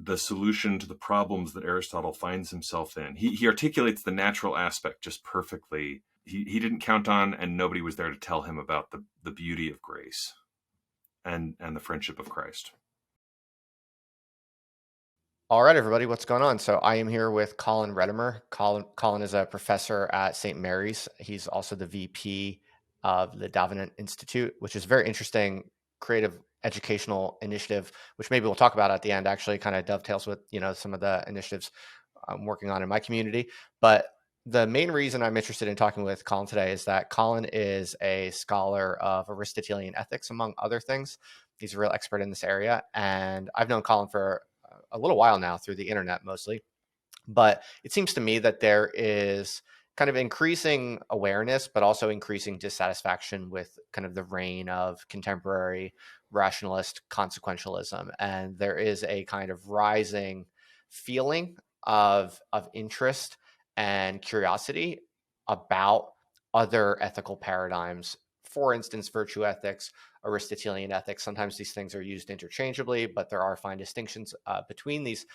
the solution to the problems that Aristotle finds himself in. He articulates the natural aspect just perfectly. He didn't count on, and nobody was there to tell him about the beauty of grace and the friendship of Christ. All right, everybody, what's going on? So I am here with Colin Redemer. Colin is a professor at St. Mary's. He's also the VP of the Davenant Institute, which is a very interesting creative educational initiative, which maybe we'll talk about at the end. Actually, kind of dovetails with some of the initiatives I'm working on in my community. But the main reason I'm interested in talking with Colin today is that Colin is a scholar of Aristotelian ethics, among other things. He's a real expert in this area, and I've known Colin for a little while now through the internet mostly. But it seems to me that there is kind of increasing awareness, but also increasing dissatisfaction with kind of the reign of contemporary rationalist consequentialism. And there is a kind of rising feeling of interest and curiosity about other ethical paradigms. For instance, virtue ethics, Aristotelian ethics. Sometimes these things are used interchangeably, but there are fine distinctions between these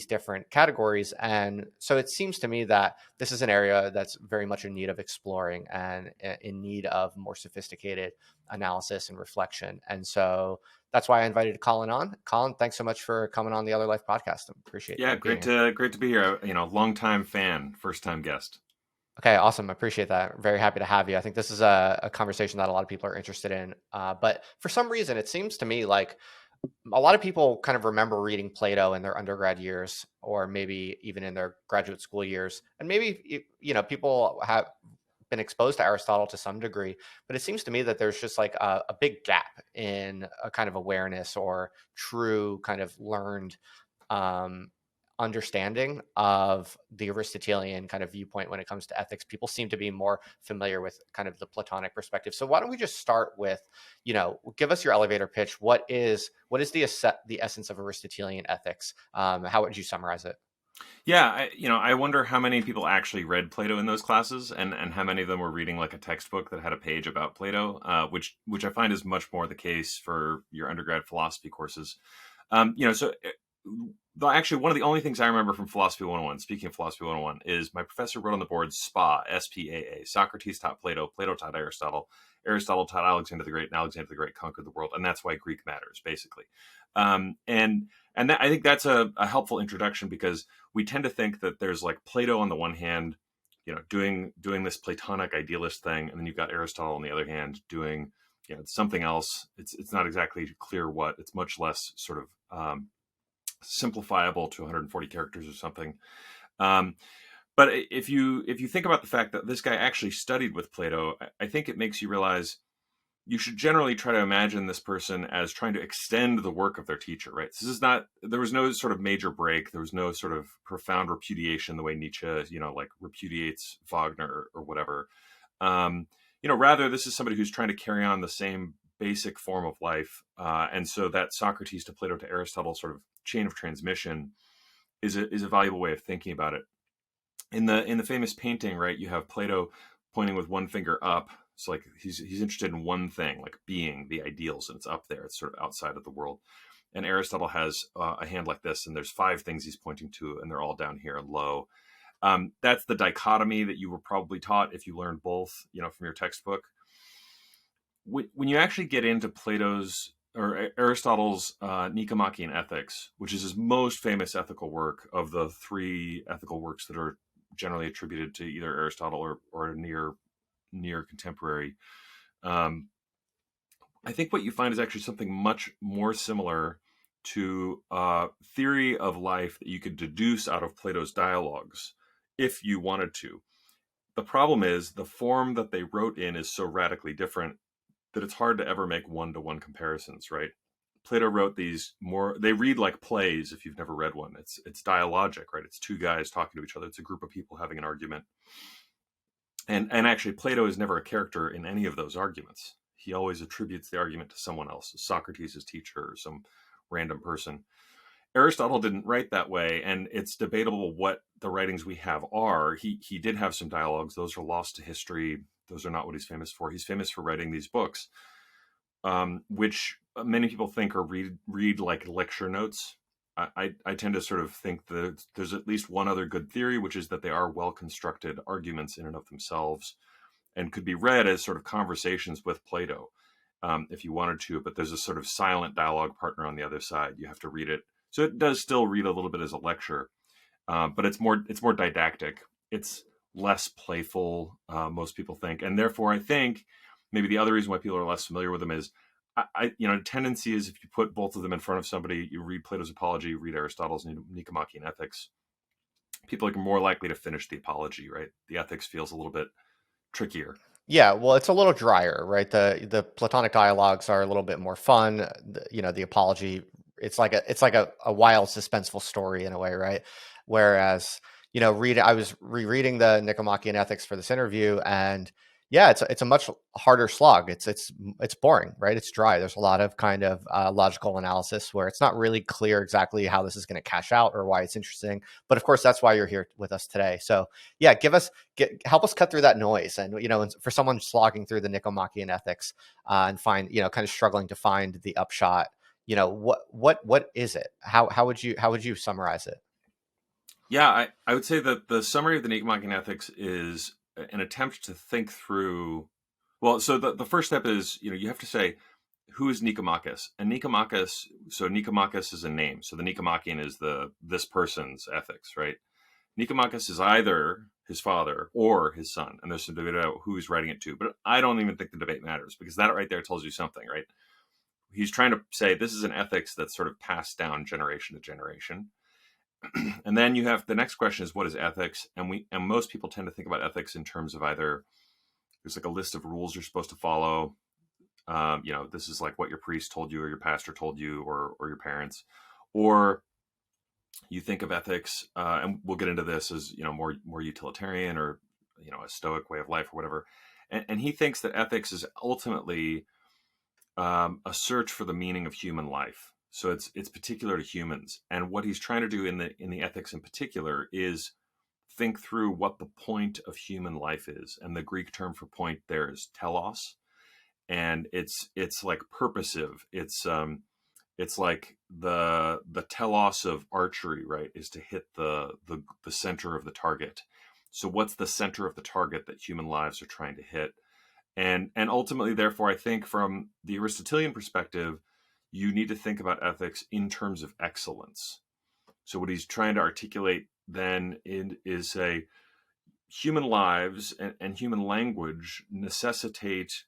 different categories. And so it seems to me that this is an area that's very much in need of exploring and in need of more sophisticated analysis and reflection. And so that's why I invited Colin on. Colin, thanks so much for coming on the Other Life podcast. I appreciate Yeah, being here. great to be here. Longtime fan, first time guest. Okay, awesome. I appreciate that. Very happy to have you. I think this is a conversation that a lot of people are interested in. But for some reason, it seems to me like a lot of people kind of remember reading Plato in their undergrad years, or maybe even in their graduate school years. And maybe, people have been exposed to Aristotle to some degree, but it seems to me that there's just like a big gap in a kind of awareness or true kind of learned um, understanding of the Aristotelian kind of viewpoint when it comes to ethics. People seem to be more familiar with kind of the Platonic perspective. So why don't we just start with, give us your elevator pitch. What is the essence of Aristotelian ethics? How would you summarize it? Yeah, I wonder how many people actually read Plato in those classes, and how many of them were reading like a textbook that had a page about Plato, which I find is much more the case for your undergrad philosophy courses. Actually, one of the only things I remember from Philosophy 101, speaking of Philosophy 101, is my professor wrote on the board SPA, S-P-A-A. Socrates taught Plato, Plato taught Aristotle, Aristotle taught Alexander the Great, and Alexander the Great conquered the world. And that's why Greek matters, basically. And I think that's a helpful introduction, because we tend to think that there's like Plato on the one hand, doing this Platonic idealist thing, and then you've got Aristotle on the other hand doing something else. It's not exactly clear what. It's much less sort of simplifiable to 140 characters or something. But if you think about the fact that this guy actually studied with Plato, I think it makes you realize you should generally try to imagine this person as trying to extend the work of their teacher, right? There was no sort of major break. There was no sort of profound repudiation the way Nietzsche, like repudiates Wagner or whatever. Rather, this is somebody who's trying to carry on the same basic form of life. And so that Socrates to Plato to Aristotle sort of chain of transmission is a valuable way of thinking about it. In the famous painting, right, you have Plato pointing with one finger up. So like he's interested in one thing, like being, the ideals, and it's up there. It's sort of outside of the world. And Aristotle has a hand like this, and there's 5 things he's pointing to, and they're all down here and low. That's the dichotomy that you were probably taught if you learned both, from your textbook. When you actually get into Plato's or Aristotle's Nicomachean Ethics, which is his most famous ethical work of the 3 ethical works that are generally attributed to either Aristotle or near contemporary, I think what you find is actually something much more similar to a theory of life that you could deduce out of Plato's dialogues if you wanted to. The problem is the form that they wrote in is so radically different that it's hard to ever make one-to-one comparisons, right? Plato wrote these they read like plays if you've never read one. It's dialogic, right? It's 2 guys talking to each other. It's a group of people having an argument. And actually, Plato is never a character in any of those arguments. He always attributes the argument to someone else, Socrates, his teacher, or some random person. Aristotle didn't write that way, and it's debatable what the writings we have are. He did have some dialogues. Those are lost to history. Those are not what he's famous for. He's famous for writing these books, which many people think are read like lecture notes. I tend to sort of think that there's at least one other good theory, which is that they are well-constructed arguments in and of themselves and could be read as sort of conversations with Plato, if you wanted to, but there's a sort of silent dialogue partner on the other side. You have to read it. So it does still read a little bit as a lecture, but it's more didactic. It's less playful, most people think. And therefore, I think maybe the other reason why people are less familiar with them is, a tendency is if you put both of them in front of somebody, you read Plato's Apology, you read Aristotle's Nicomachean Ethics, people are more likely to finish the Apology, right? The Ethics feels a little bit trickier. Yeah, well, it's a little drier, right? The Platonic dialogues are a little bit more fun. The Apology, it's like a wild, suspenseful story in a way, right? Whereas, I was rereading the Nicomachean Ethics for this interview, and yeah, it's a much harder slog. It's boring, right? It's dry. There's a lot of kind of logical analysis where it's not really clear exactly how this is going to cash out or why it's interesting. But of course, that's why you're here with us today. So yeah, help us cut through that noise. And for someone slogging through the Nicomachean Ethics and kind of struggling to find the upshot, what is it? How would you summarize it? Yeah, I would say that the summary of the Nicomachean Ethics is an attempt to think through. Well, so the first step is, you have to say, who is Nicomachus? And Nicomachus is a name. So the Nicomachean is this person's ethics, right? Nicomachus is either his father or his son. And there's some debate about who he's writing it to. But I don't even think the debate matters, because that right there tells you something, right? He's trying to say this is an ethics that's sort of passed down generation to generation. And then you have the next question is, what is ethics? And most people tend to think about ethics in terms of either there's like a list of rules you're supposed to follow. This is like what your priest told you or your pastor told you or your parents, or you think of ethics, and we'll get into this as, more utilitarian or, a stoic way of life or whatever. And he thinks that ethics is ultimately a search for the meaning of human life. So it's particular to humans. And what he's trying to do in the ethics in particular is think through what the point of human life is. And the Greek term for point there is telos. And it's like purposive. It's like the telos of archery, right, is to hit the center of the target. So what's the center of the target that human lives are trying to hit? And ultimately, therefore, I think from the Aristotelian perspective, you need to think about ethics in terms of excellence. So what he's trying to articulate then is say human lives and human language necessitate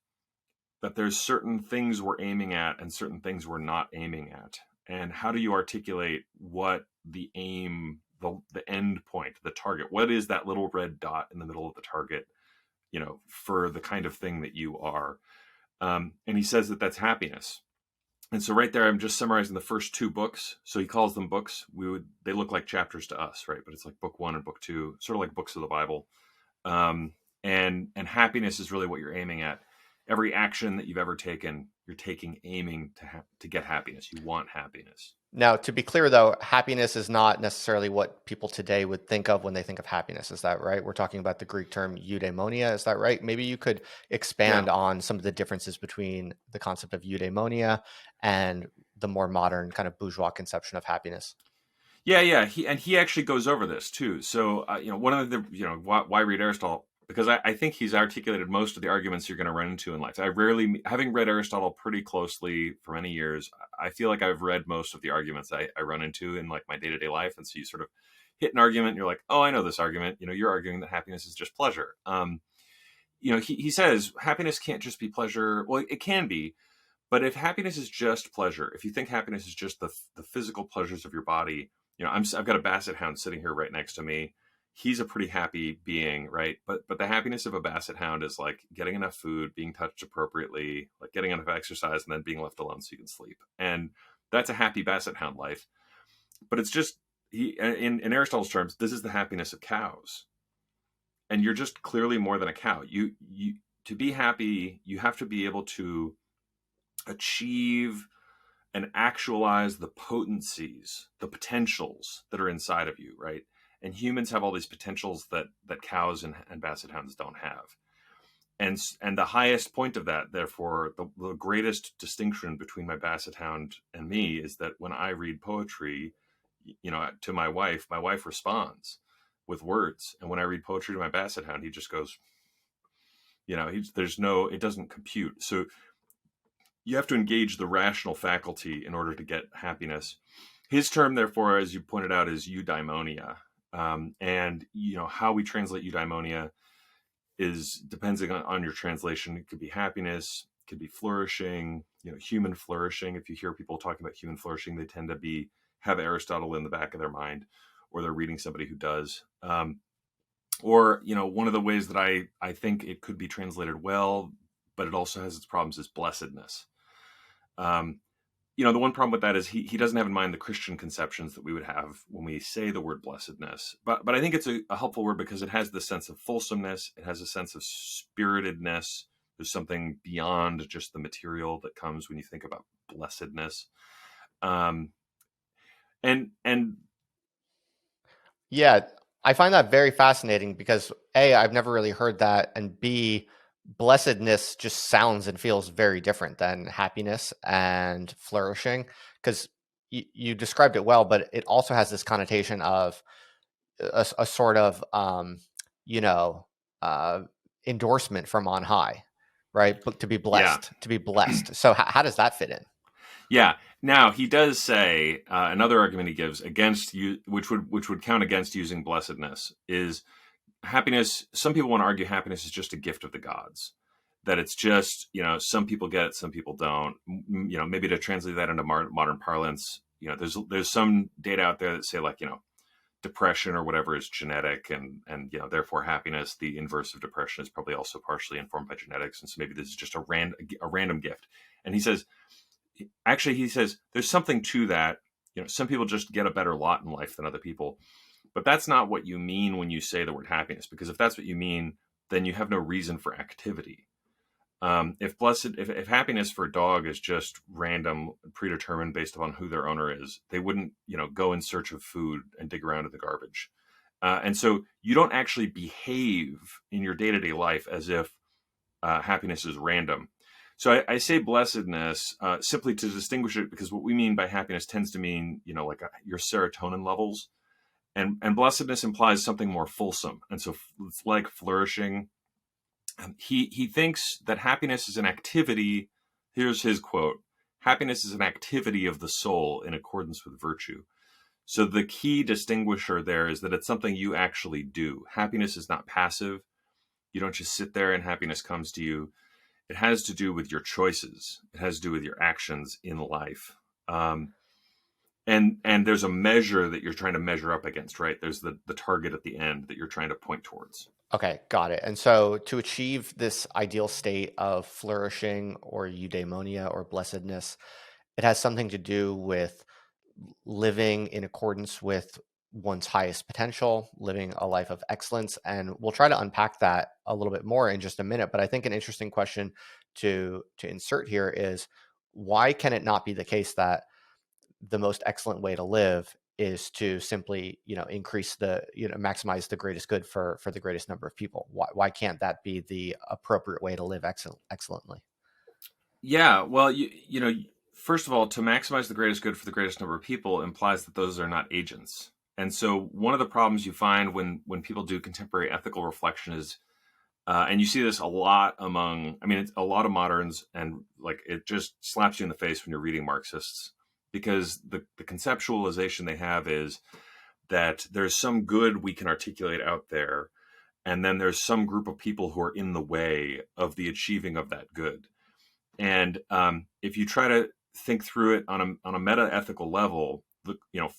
that there's certain things we're aiming at and certain things we're not aiming at. And how do you articulate what the aim, the end point, the target? What is that little red dot in the middle of the target, for the kind of thing that you are? And he says that that's happiness. And so right there, I'm just summarizing the first two books. So he calls them books. They look like chapters to us, right? But it's like book 1 and book 2, sort of like books of the Bible. And happiness is really what you're aiming at. Every action that you've ever taken, you're aiming to get happiness. You want happiness. Now, to be clear, though, happiness is not necessarily what people today would think of when they think of happiness. Is that right? We're talking about the Greek term eudaimonia. Is that right? Maybe you could expand on some of the differences between the concept of eudaimonia and the more modern kind of bourgeois conception of happiness. Yeah. He actually goes over this too. So, one of the, why read Aristotle? Because I think he's articulated most of the arguments you're going to run into in life. Having read Aristotle pretty closely for many years, I feel like I've read most of the arguments I run into in like my day-to-day life. And so you sort of hit an argument and you're like, oh, I know this argument. You're arguing that happiness is just pleasure. He says happiness can't just be pleasure. Well, it can be, but if happiness is just pleasure, if you think happiness is just the physical pleasures of your body, I've got a basset hound sitting here right next to me. He's a pretty happy being, right? But the happiness of a basset hound is like getting enough food, being touched appropriately, like getting enough exercise, and then being left alone so you can sleep. And that's a happy basset hound life. But it's just in Aristotle's terms, this is the happiness of cows. And you're just clearly more than a cow. You to be happy, you have to be able to achieve and actualize the potencies, the potentials that are inside of you, right? And humans have all these potentials that cows and basset hounds don't have. And the highest point of that, therefore, the greatest distinction between my basset hound and me is that when I read poetry, to my wife responds with words. And when I read poetry to my basset hound, he just goes, it doesn't compute. So you have to engage the rational faculty in order to get happiness. His term, therefore, as you pointed out, is eudaimonia. And how we translate eudaimonia is depending on your translation. It could be happiness, it could be flourishing, human flourishing. If you hear people talking about human flourishing, they tend to have Aristotle in the back of their mind, or they're reading somebody who does. Or one of the ways that I think it could be translated well, but it also has its problems, is blessedness. The one problem with that is he doesn't have in mind the Christian conceptions that we would have when we say the word blessedness. But I think it's a helpful word because it has the sense of fulsomeness. It has a sense of spiritedness. There's something beyond just the material that comes when you think about blessedness. And yeah, I find that very fascinating because A, I've never really heard that, and B, blessedness just sounds and feels very different than happiness and flourishing, because you described it well, but it also has this connotation of a sort of endorsement from on high, right? But to be blessed. So how does that fit in? Yeah. Now he does say another argument he gives against you, which would count against using blessedness, is happiness. Some people want to argue happiness is just a gift of the gods, that it's just some people get it, some people don't. Maybe to translate that into modern parlance, there's some data out there that say, like, depression or whatever is genetic, and therefore happiness, the inverse of depression, is probably also partially informed by genetics, and so maybe this is just a random gift. And he says there's something to that. Some people just get a better lot in life than other people, but that's not what you mean when you say the word happiness, because if that's what you mean, then you have no reason for activity. If happiness for a dog is just random, predetermined based upon who their owner is, they wouldn't, go in search of food and dig around in the garbage. And so you don't actually behave in your day-to-day life as if happiness is random. So I say blessedness simply to distinguish it, because what we mean by happiness tends to mean, like your serotonin levels, and blessedness implies something more fulsome. And so it's like flourishing. He thinks that happiness is an activity. Here's his quote: "Happiness is an activity of the soul in accordance with virtue." So the key distinguisher there is that it's something you actually do. Happiness is not passive. You don't just sit there and happiness comes to you. It has to do with your choices. It has to do with your actions in life. And there's a measure that you're trying to measure up against, right? There's the target at the end that you're trying to point towards. Okay, got it. And so to achieve this ideal state of flourishing or eudaimonia or blessedness, it has something to do with living in accordance with one's highest potential, living a life of excellence. And we'll try to unpack that a little bit more in just a minute. But I think an interesting question to insert here is, why can it not be the case that the most excellent way to live is to simply, increase maximize the greatest good for the greatest number of people? Why can't that be the appropriate way to live excellently? Yeah, well, first of all, to maximize the greatest good for the greatest number of people implies that those are not agents. And so one of the problems you find when people do contemporary ethical reflection is, and you see this a lot it's a lot of moderns, and like it just slaps you in the face when you're reading Marxists, because the conceptualization they have is that there's some good we can articulate out there, and then there's some group of people who are in the way of the achieving of that good. And if you try to think through it on a meta-ethical level,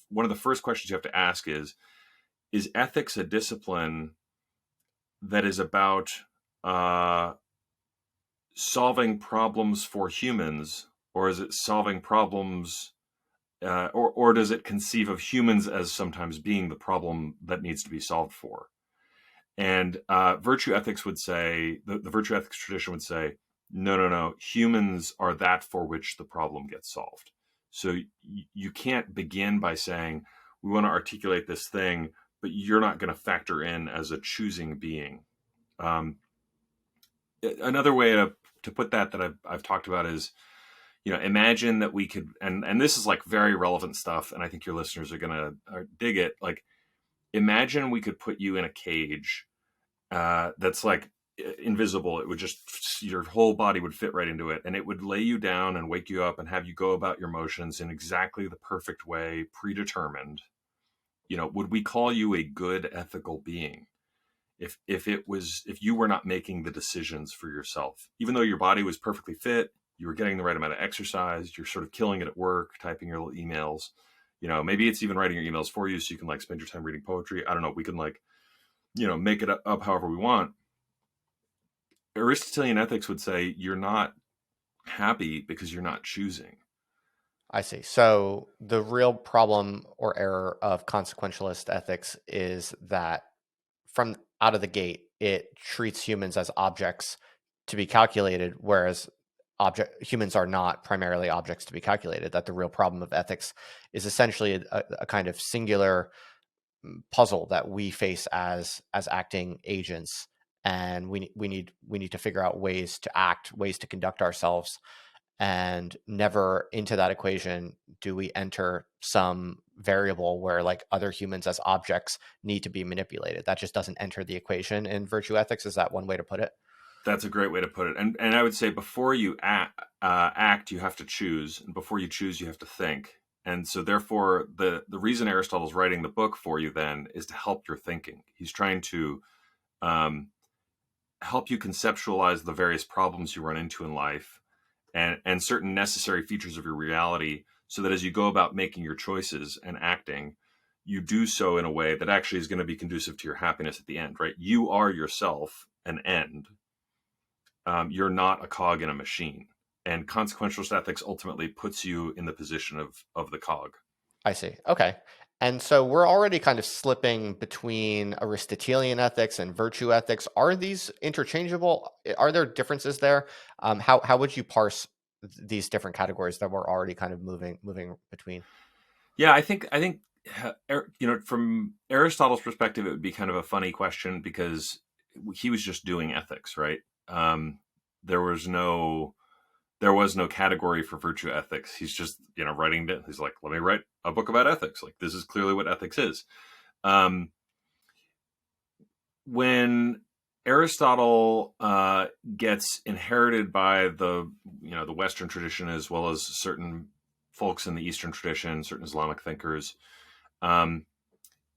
one of the first questions you have to ask is ethics a discipline that is about solving problems for humans, or is it solving problems, or does it conceive of humans as sometimes being the problem that needs to be solved for? And virtue ethics would say, the virtue ethics tradition would say, no, humans are that for which the problem gets solved. So you can't begin by saying, we want to articulate this thing, but you're not going to factor in as a choosing being. Another way to put that I've talked about is, Imagine that we could, and this is like very relevant stuff, and I think your listeners are gonna dig it. Like, imagine we could put you in a cage that's like invisible. It would just, your whole body would fit right into it, and it would lay you down and wake you up and have you go about your motions in exactly the perfect way, predetermined. Would we call you a good ethical being if you were not making the decisions for yourself, even though your body was perfectly fit, you were getting the right amount of exercise, you're sort of killing it at work, typing your little emails, maybe it's even writing your emails for you so you can like spend your time reading poetry. I don't know. We can like, make it up however we want. Aristotelian ethics would say you're not happy because you're not choosing. I see. So the real problem or error of consequentialist ethics is that from out of the gate, it treats humans as objects to be calculated, whereas humans are not primarily objects to be calculated. That the real problem of ethics is essentially a kind of singular puzzle that we face as acting agents, and we need to figure out ways to act, ways to conduct ourselves, and never into that equation do we enter some variable where like other humans as objects need to be manipulated. That just doesn't enter the equation in virtue ethics. Is that one way to put it? That's a great way to put it. And I would say before you act, you have to choose, and before you choose, you have to think. And so, therefore, the reason Aristotle's writing the book for you then is to help your thinking. He's trying to um, help you conceptualize the various problems you run into in life, and certain necessary features of your reality, so that as you go about making your choices and acting, you do so in a way that actually is going to be conducive to your happiness at the end. Right? You are yourself an end. You're not a cog in a machine. And consequentialist ethics ultimately puts you in the position of the cog. I see. Okay. And so we're already kind of slipping between Aristotelian ethics and virtue ethics. Are these interchangeable? Are there differences there? How would you parse these different categories that we're already kind of moving between? Yeah, I think from Aristotle's perspective, it would be kind of a funny question because he was just doing ethics, right? Um, there was no category for virtue ethics. He's just writing it. He's like, let me write a book about ethics. Like, this is clearly what ethics is. When Aristotle gets inherited by the Western tradition, as well as certain folks in the Eastern tradition, certain Islamic thinkers, um,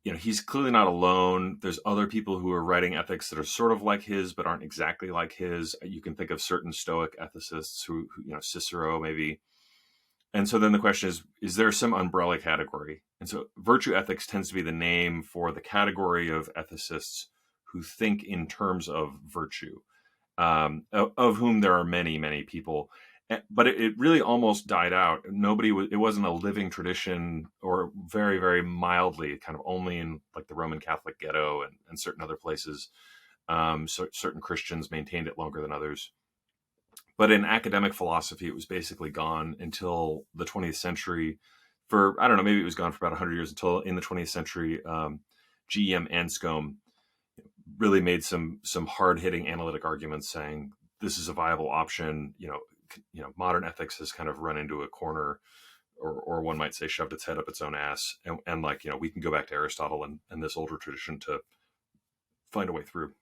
he's clearly not alone. There's other people who are writing ethics that are sort of like his, but aren't exactly like his. You can think of certain Stoic ethicists who Cicero maybe. And so then the question is there some umbrella category? And so virtue ethics tends to be the name for the category of ethicists who think in terms of virtue, of whom there are many, many people. But it really almost died out. It wasn't a living tradition, or very, very mildly, kind of only in like the Roman Catholic ghetto and certain other places. So certain Christians maintained it longer than others. But in academic philosophy, it was basically gone until the 20th century. For, I don't know, maybe it was gone for about 100 years, until in the 20th century, GEM Anscombe really made some hard-hitting analytic arguments saying this is a viable option. Modern ethics has kind of run into a corner, or one might say shoved its head up its own ass, and we can go back to Aristotle and this older tradition to find a way through.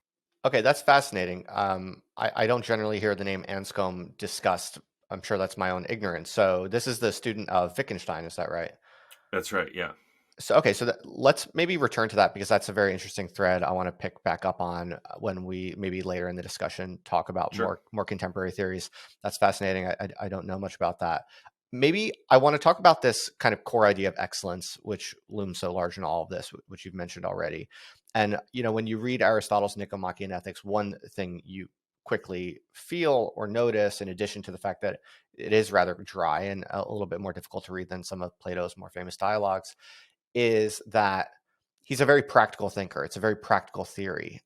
Okay, that's fascinating. I don't generally hear the name Anscombe discussed. I'm sure that's my own ignorance. So this is the student of Wittgenstein, is that right? That's right. Yeah. So okay, so let's maybe return to that, because that's a very interesting thread I want to pick back up on when we maybe later in the discussion talk about Sure. more contemporary theories. That's fascinating. I don't know much about that. Maybe I want to talk about this kind of core idea of excellence, which looms so large in all of this, which you've mentioned already. And when you read Aristotle's Nicomachean Ethics, one thing you quickly feel or notice, in addition to the fact that it is rather dry and a little bit more difficult to read than some of Plato's more famous dialogues, is that he's a very practical thinker. It's a very practical theory.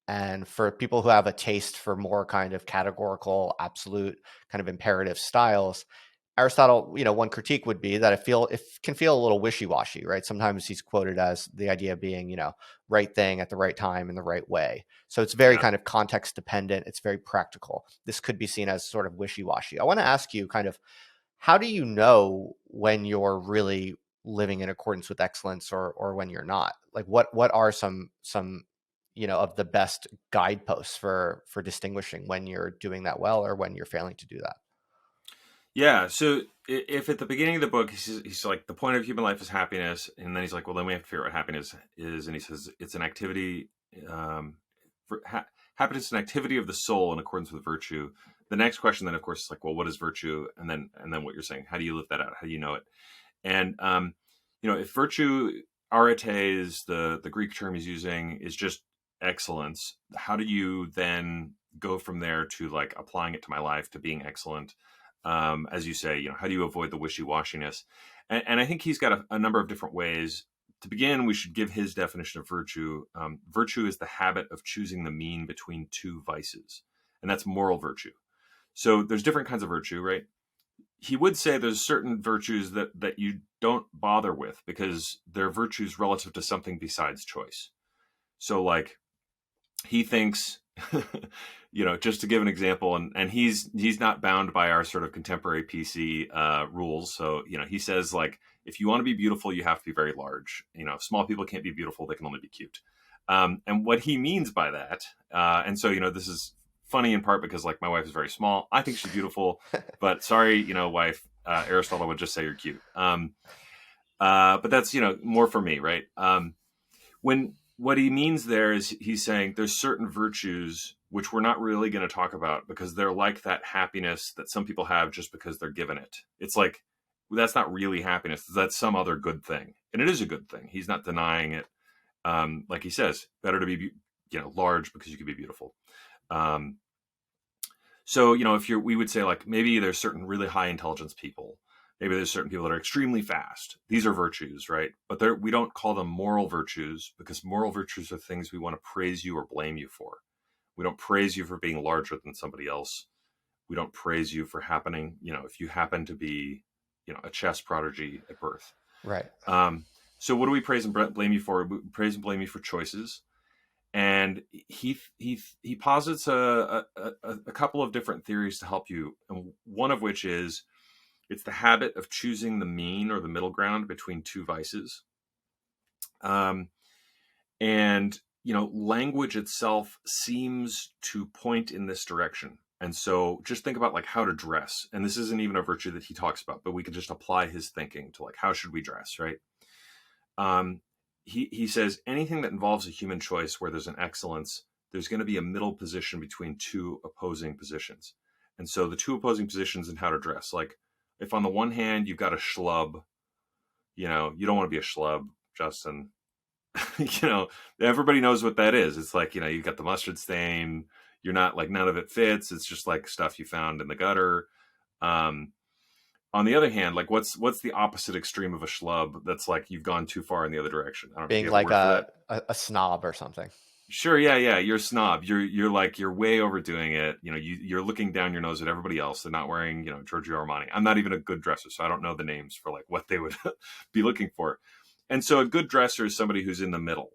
And for people who have a taste for more kind of categorical, absolute, kind of imperative styles, Aristotle, one critique would be that it can feel a little wishy-washy, right? Sometimes he's quoted as the idea being, right thing at the right time in the right way. So it's very kind of context dependent. It's very practical. This could be seen as sort of wishy-washy. I want to ask you kind of, how do you know when you're really living in accordance with excellence, or when you're not? Like what are some of the best guideposts for distinguishing when you're doing that well or when you're failing to do that? Yeah. So if at the beginning of the book he's like the point of human life is happiness, and then he's like, well, then we have to figure out what happiness is, and he says it's an activity. Um, Happiness is an activity of the soul in accordance with virtue. The next question then, of course, is like, well, what is virtue? And then what you're saying, how do you live that out? How do you know it? And if virtue, arete is the Greek term he's using, is just excellence. How do you then go from there to like applying it to my life to being excellent? As you say, how do you avoid the wishy-washiness? And I think he's got a number of different ways. To begin, we should give his definition of virtue. Virtue is the habit of choosing the mean between two vices, and that's moral virtue. So there's different kinds of virtue, right? He would say there's certain virtues that you don't bother with because they're virtues relative to something besides choice. So like he thinks, just to give an example, and he's not bound by our sort of contemporary PC rules. So he says like, if you want to be beautiful, you have to be very large. Small people can't be beautiful; they can only be cute. And what he means by that, and so this is funny in part because like my wife is very small. I think she's beautiful, but sorry, wife. Aristotle would just say you're cute. But that's more for me, right? When what he means there is he's saying there's certain virtues which we're not really going to talk about because they're like that happiness that some people have just because they're given it. It's like that's not really happiness. That's some other good thing, and it is a good thing. He's not denying it. Like he says, better to be large because you can be beautiful. So if we would say like maybe there's certain really high intelligence people. Maybe there's certain people that are extremely fast. These are virtues, right? But we don't call them moral virtues because moral virtues are things we want to praise you or blame you for. We don't praise you for being larger than somebody else. We don't praise you for happening, if you happen to be, a chess prodigy at birth. Right. So what do we praise and blame you for? We praise and blame you for choices. And he posits a couple of different theories to help you, and one of which is it's the habit of choosing the mean or the middle ground between two vices. And language itself seems to point in this direction. And so just think about like how to dress. And this isn't even a virtue that he talks about, but we could just apply his thinking to like, how should we dress, right? He says anything that involves a human choice where there's an excellence, there's going to be a middle position between two opposing positions. And so the two opposing positions in how to dress, like if on the one hand you've got a schlub, you don't want to be a schlub, Justin. Everybody knows what that is. It's like, you've got the mustard stain. You're not like none of it fits. It's just like stuff you found in the gutter. On the other hand, like what's the opposite extreme of a schlub? That's like you've gone too far in the other direction. I don't know. Do Being you have a like word for that? a snob or something. Sure, yeah. You're a snob. You're way overdoing it. You're looking down your nose at everybody else. They're not wearing, Giorgio Armani. I'm not even a good dresser, so I don't know the names for like what they would be looking for. And so a good dresser is somebody who's in the middle.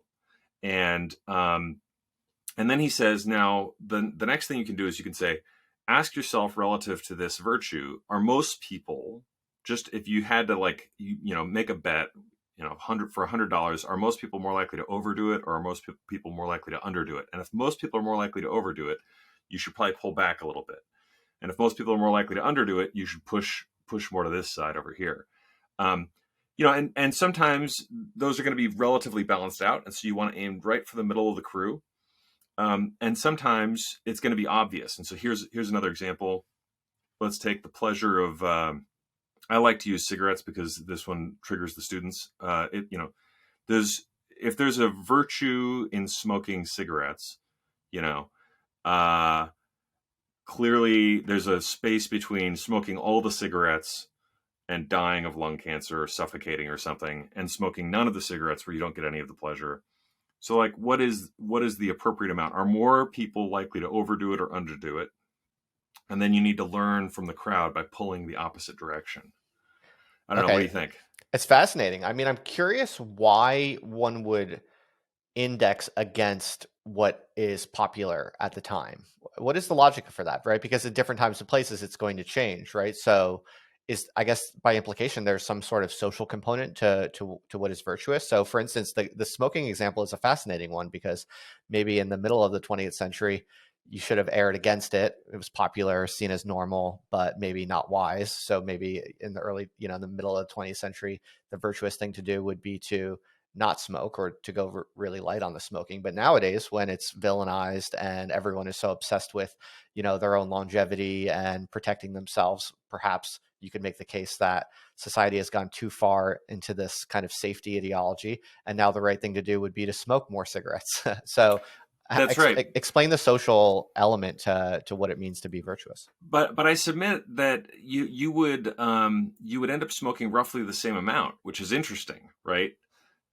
And then he says, now the next thing you can do is you can say, ask yourself relative to this virtue, are most people, just if you had to like make a bet, $100, are most people more likely to overdo it, or are most people more likely to underdo it? And if most people are more likely to overdo it, you should probably pull back a little bit. And if most people are more likely to underdo it, you should push more to this side over here. And sometimes those are going to be relatively balanced out, and so you want to aim right for the middle of the crew. And sometimes it's going to be obvious. And so here's another example. Let's take the pleasure of. I like to use cigarettes because this one triggers the students. If there's a virtue in smoking cigarettes, clearly there's a space between smoking all the cigarettes and dying of lung cancer or suffocating or something, and smoking none of the cigarettes where you don't get any of the pleasure. So like, what is the appropriate amount? Are more people likely to overdo it or underdo it? And then you need to learn from the crowd by pulling the opposite direction. I don't know. What do Okay. you think? It's fascinating. I mean, I'm curious why one would index against what is popular at the time. What is the logic for that, right? Because at different times and places, it's going to change, right? So is, I guess by implication, there's some sort of social component to what is virtuous. So for instance, the smoking example is a fascinating one, because maybe in the middle of the 20th century, you should have erred against it. It was popular, seen as normal, but maybe not wise. So maybe in the early, in the middle of the 20th century, the virtuous thing to do would be to not smoke, or to go really light on the smoking. But nowadays, when it's villainized and everyone is so obsessed with, their own longevity and protecting themselves, perhaps you could make the case that society has gone too far into this kind of safety ideology, and now the right thing to do would be to smoke more cigarettes. So That's right. explain the social element to what it means to be virtuous. But I submit that you would end up smoking roughly the same amount, which is interesting, right?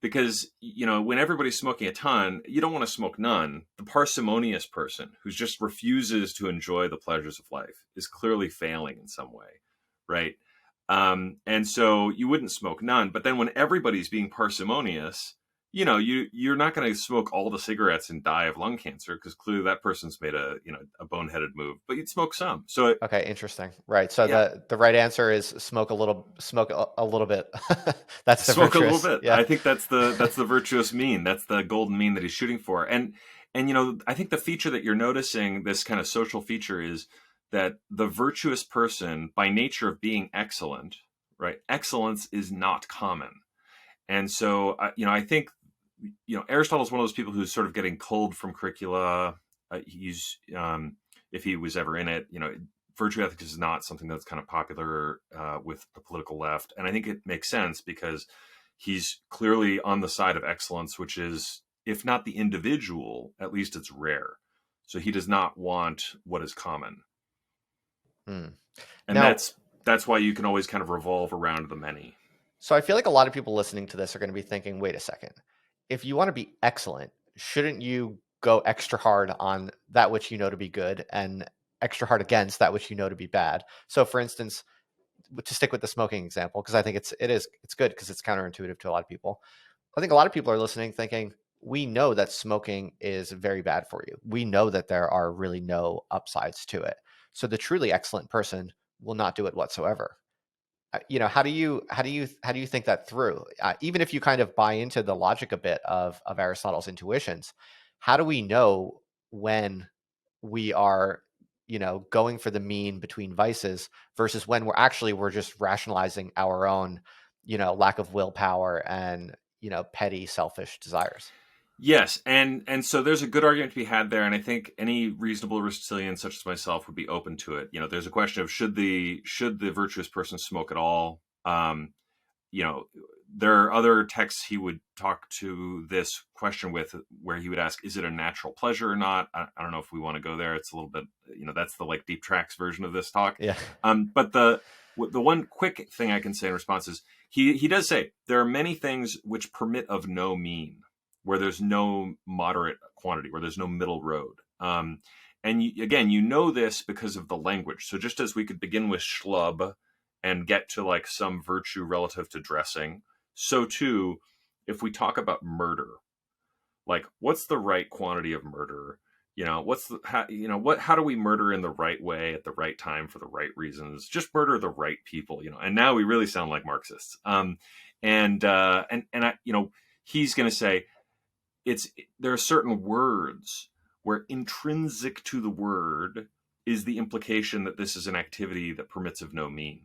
Because when everybody's smoking a ton, you don't want to smoke none. The parsimonious person who just refuses to enjoy the pleasures of life is clearly failing in some way, right? And so you wouldn't smoke none. But then when everybody's being parsimonious, you're not going to smoke all the cigarettes and die of lung cancer, because clearly that person's made a boneheaded move. But you'd smoke some. So okay, interesting. Right. So yeah. the right answer is smoke a little bit. That's the Smoke virtuous. a little bit. Yeah. I think that's the virtuous mean. That's the golden mean that he's shooting for. And I think the feature that you're noticing, this kind of social feature, is that the virtuous person, by nature of being excellent, right? Excellence is not common. And so, I think, Aristotle's one of those people who's sort of getting culled from curricula. He's, if he was ever in it, virtue ethics is not something that's kind of popular with the political left. And I think it makes sense, because he's clearly on the side of excellence, which is, if not the individual, at least it's rare. So he does not want what is common. And now, that's why you can always kind of revolve around the many. So I feel like a lot of people listening to this are going to be thinking, wait a second, if you want to be excellent, shouldn't you go extra hard on that which you know to be good, and extra hard against that which you know to be bad? So for instance, to stick with the smoking example, because I think it's good, because it's counterintuitive to a lot of people. I think a lot of people are listening thinking, we know that smoking is very bad for you. We know that there are really no upsides to it. So the truly excellent person will not do it whatsoever. How do you think that through? Even if you kind of buy into the logic a bit of Aristotle's intuitions, how do we know when we are, going for the mean between vices, versus when we're just rationalizing our own, lack of willpower and, petty, selfish desires? Yes, and so there's a good argument to be had there, and I think any reasonable Aristotelian such as myself would be open to it. There's a question of should the virtuous person smoke at all? There are other texts he would talk to this question with, where he would ask, is it a natural pleasure or not? I don't know if we want to go there. It's a little bit, that's the like deep tracks version of this talk. Yeah. But the one quick thing I can say in response is he does say there are many things which permit of no mean, where there's no moderate quantity, where there's no middle road. And again, this because of the language. So just as we could begin with schlub and get to like some virtue relative to dressing, so too, if we talk about murder, like what's the right quantity of murder? How do we murder in the right way at the right time for the right reasons? Just murder the right people, and now we really sound like Marxists. He's going to say, there are certain words where intrinsic to the word is the implication that this is an activity that permits of no mean.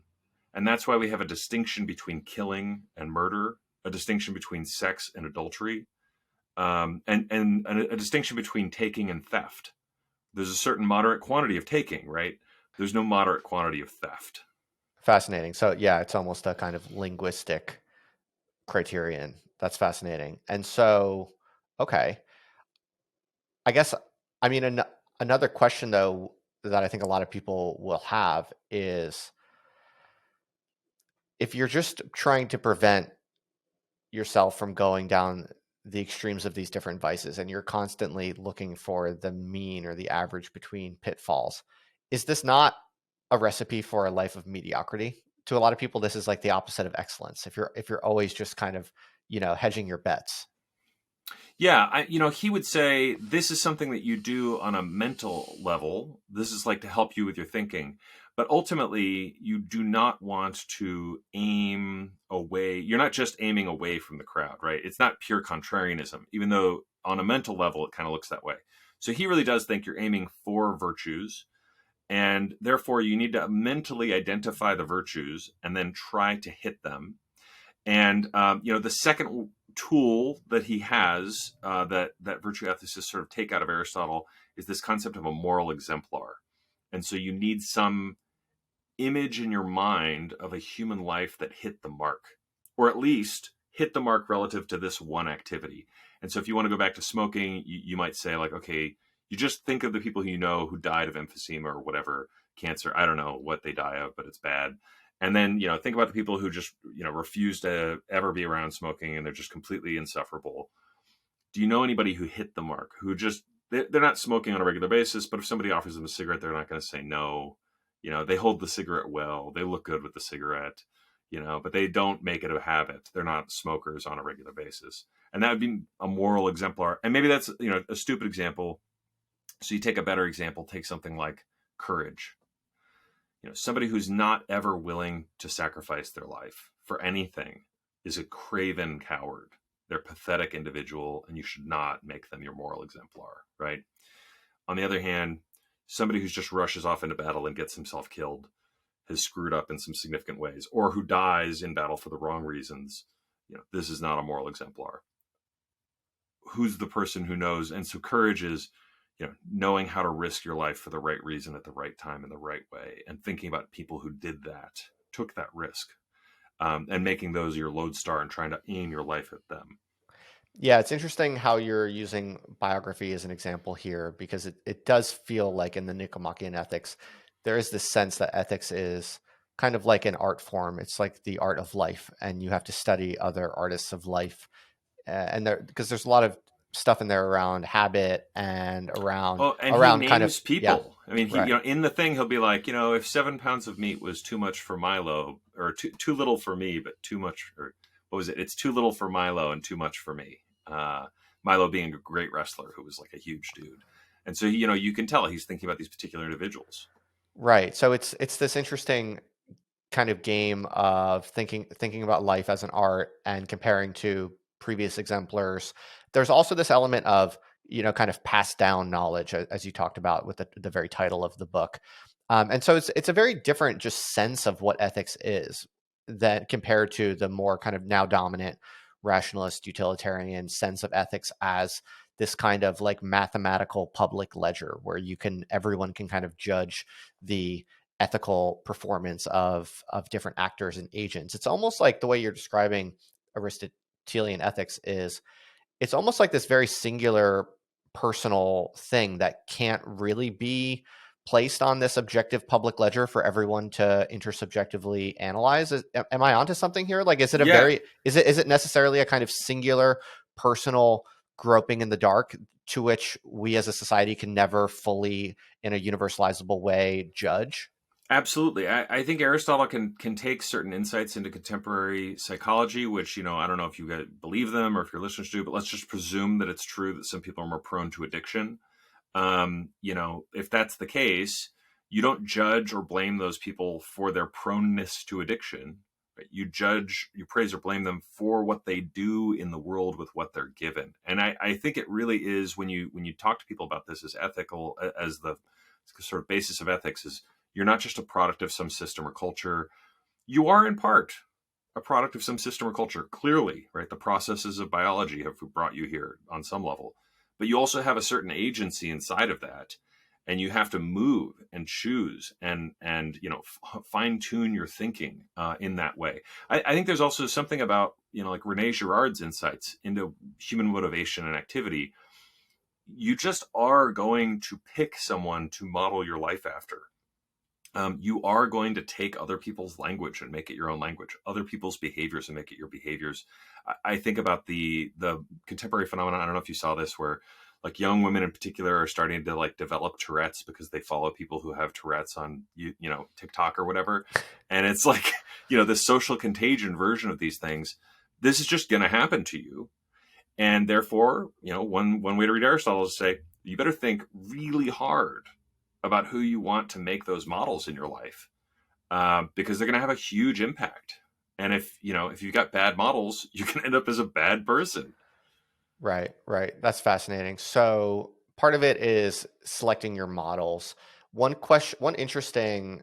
And that's why we have a distinction between killing and murder, a distinction between sex and adultery, and a distinction between taking and theft. There's a certain moderate quantity of taking, right? There's no moderate quantity of theft. Fascinating. So yeah, it's almost a kind of linguistic criterion. That's fascinating. And so, okay, I guess, another question though that I think a lot of people will have is, if you're just trying to prevent yourself from going down the extremes of these different vices, and you're constantly looking for the mean or the average between pitfalls, is this not a recipe for a life of mediocrity? To a lot of people, this is like the opposite of excellence. If you're always just kind of, hedging your bets. Yeah, he would say this is something that you do on a mental level. This is like to help you with your thinking. But ultimately, you do not want to aim away. You're not just aiming away from the crowd, right? It's not pure contrarianism, even though on a mental level, it kind of looks that way. So he really does think you're aiming for virtues. And therefore, you need to mentally identify the virtues and then try to hit them. And, the second tool that he has that virtue ethicists sort of take out of Aristotle is this concept of a moral exemplar. And so you need some image in your mind of a human life that hit the mark, or at least hit the mark relative to this one activity. And so if you want to go back to smoking, you might say, like, okay, you just think of the people who died of emphysema or whatever, cancer. I don't know what they die of, but it's bad. And then, think about the people who just, refuse to ever be around smoking and they're just completely insufferable. Do you know anybody who hit the mark, who just, they're not smoking on a regular basis, but if somebody offers them a cigarette, they're not going to say no. They hold the cigarette well. They look good with the cigarette, but they don't make it a habit. They're not smokers on a regular basis. And that would be a moral exemplar. And maybe that's, a stupid example. So you take a better example, take something like courage. Somebody who's not ever willing to sacrifice their life for anything is a craven coward. They're a pathetic individual, and you should not make them your moral exemplar, right? On the other hand, somebody who just rushes off into battle and gets himself killed has screwed up in some significant ways, or who dies in battle for the wrong reasons. This is not a moral exemplar. Who's the person who knows? And so courage is, knowing how to risk your life for the right reason at the right time in the right way, and thinking about people who did that, took that risk, and making those your lodestar and trying to aim your life at them. Yeah, it's interesting how you're using biography as an example here, because it does feel like in the Nicomachean ethics, there is this sense that ethics is kind of like an art form. It's like the art of life, and you have to study other artists of life. And there, because there's a lot of stuff in there around habit and around and he kind of, names people. yeah, I mean, he, right. in the thing, he'll be like, if 7 pounds of meat was too much for Milo, or too little for me, but too much, or what was it? It's too little for Milo and too much for me. Milo being a great wrestler who was like a huge dude. And so, you can tell he's thinking about these particular individuals. Right. So it's this interesting kind of game of thinking about life as an art and comparing to previous exemplars. There's also this element of, kind of passed down knowledge, as you talked about with the very title of the book. And so it's a very different just sense of what ethics is that compared to the more kind of now dominant rationalist utilitarian sense of ethics as this kind of like mathematical public ledger where everyone can kind of judge the ethical performance of different actors and agents. It's almost like the way you're describing Aristotelian ethics is, it's almost like this very singular personal thing that can't really be placed on this objective public ledger for everyone to intersubjectively analyze. Am I onto something here? Like, is it necessarily a kind of singular personal groping in the dark to which we as a society can never fully, in a universalizable way, judge? Absolutely. I think Aristotle can take certain insights into contemporary psychology, which, I don't know if you guys believe them or if your listeners do, but let's just presume that it's true that some people are more prone to addiction. If that's the case, you don't judge or blame those people for their proneness to addiction. Right? You judge, you praise or blame them for what they do in the world with what they're given. And I think it really is, when you talk to people about this as ethical, as the sort of basis of ethics, is you're not just a product of some system or culture. You are in part a product of some system or culture, clearly, right? The processes of biology have brought you here on some level, but you also have a certain agency inside of that, and you have to move and choose and fine tune your thinking in that way. I think there's also something about, like Rene Girard's insights into human motivation and activity. You just are going to pick someone to model your life after. You are going to take other people's language and make it your own language, other people's behaviors and make it your behaviors. I think about the contemporary phenomenon. I don't know if you saw this, where like young women in particular are starting to like develop Tourette's because they follow people who have Tourette's on, TikTok or whatever. And it's like, this social contagion version of these things. This is just going to happen to you. And therefore, one way to read Aristotle is to say, you better think really hard about who you want to make those models in your life, because they're going to have a huge impact. And if you've got bad models, you can end up as a bad person. Right, right. That's fascinating. So part of it is selecting your models. One interesting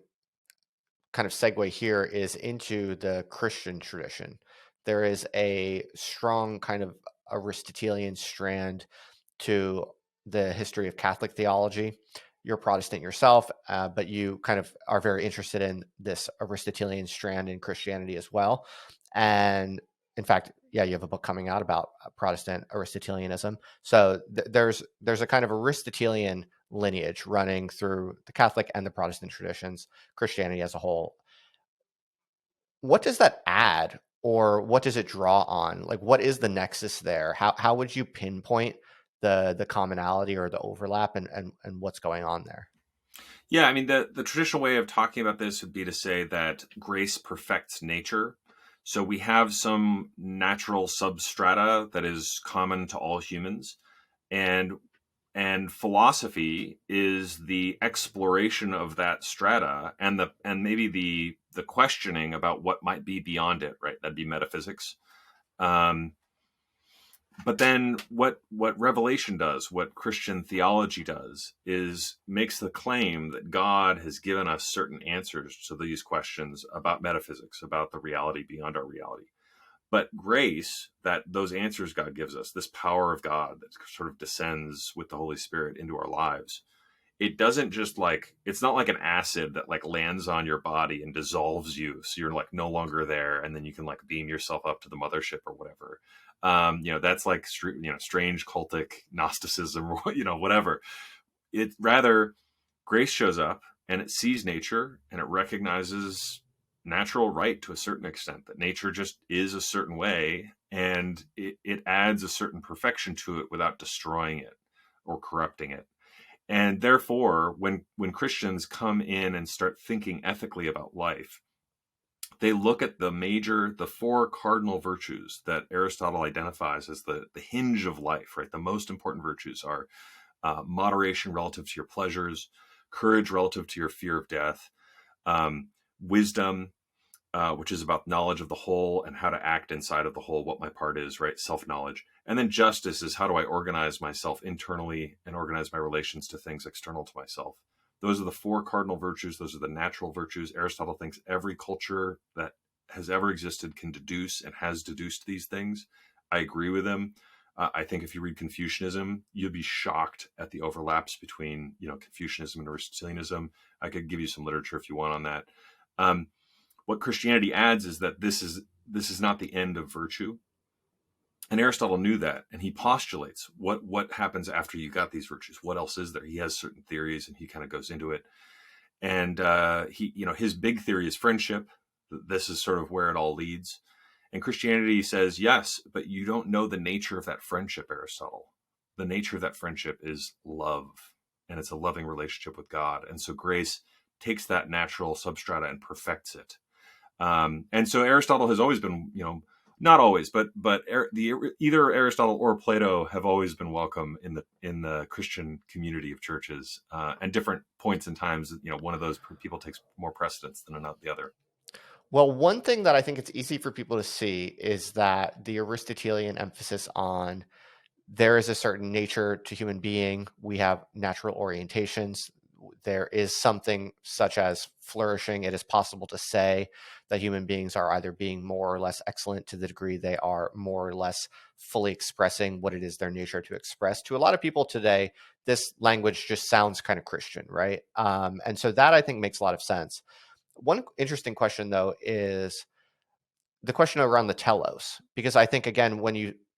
kind of segue here is into the Christian tradition. There is a strong kind of Aristotelian strand to the history of Catholic theology. You're Protestant yourself, but you kind of are very interested in this Aristotelian strand in Christianity as well. And in fact, yeah, you have a book coming out about Protestant Aristotelianism. So there's a kind of Aristotelian lineage running through the Catholic and the Protestant traditions, Christianity as a whole. What does that add, or what does it draw on? Like, what is the nexus there? How would you pinpoint the commonality or the overlap, and what's going on there? Yeah, I mean, the traditional way of talking about this would be to say that grace perfects nature. So we have some natural substrata that is common to all humans, and philosophy is the exploration of that strata, and maybe the questioning about what might be beyond it. Right, that'd be metaphysics. Um, but then what revelation does, what Christian theology does, is makes the claim that God has given us certain answers to these questions about metaphysics, about the reality beyond our reality. But grace, that those answers God gives us, this power of God that sort of descends with the Holy Spirit into our lives, it doesn't just like, it's not like an acid that like lands on your body and dissolves you, so you're like no longer there, and then you can like beam yourself up to the mothership or whatever. That's like strange cultic Gnosticism or whatever. It rather, grace shows up and it sees nature and it recognizes natural right to a certain extent, that nature just is a certain way, and it adds a certain perfection to it without destroying it or corrupting it. And therefore, when Christians come in and start thinking ethically about life, they look at the four cardinal virtues that Aristotle identifies as the hinge of life, right? The most important virtues are moderation relative to your pleasures, courage relative to your fear of death, wisdom, which is about knowledge of the whole and how to act inside of the whole, what my part is, right? Self-knowledge. And then justice is how do I organize myself internally and organize my relations to things external to myself. Those are the four cardinal virtues. Those are the natural virtues. Aristotle thinks every culture that has ever existed can deduce and has deduced these things. I agree with him. I think if you read Confucianism, you'll be shocked at the overlaps between Confucianism and Aristotelianism. I could give you some literature if you want on that. What Christianity adds is that this is not the end of virtue. And Aristotle knew that, and he postulates what happens after you got these virtues. What else is there? He has certain theories, and he kind of goes into it. And his big theory is friendship. This is sort of where it all leads. And Christianity says, yes, but you don't know the nature of that friendship, Aristotle. The nature of that friendship is love, and it's a loving relationship with God. And so grace takes that natural substrata and perfects it. And so Aristotle has always been, not always, but either Aristotle or Plato have always been welcome in the Christian community of churches. And different points in times, one of those people takes more precedence than the other. Well, one thing that I think it's easy for people to see is that the Aristotelian emphasis on there is a certain nature to human being. We have natural orientations. There is something such as flourishing. It is possible to say that human beings are either being more or less excellent to the degree they are more or less fully expressing what it is their nature to express. To a lot of people today, this language just sounds kind of Christian, right? And so that I think makes a lot of sense. One interesting question, though, is the question around the telos, because I think, again,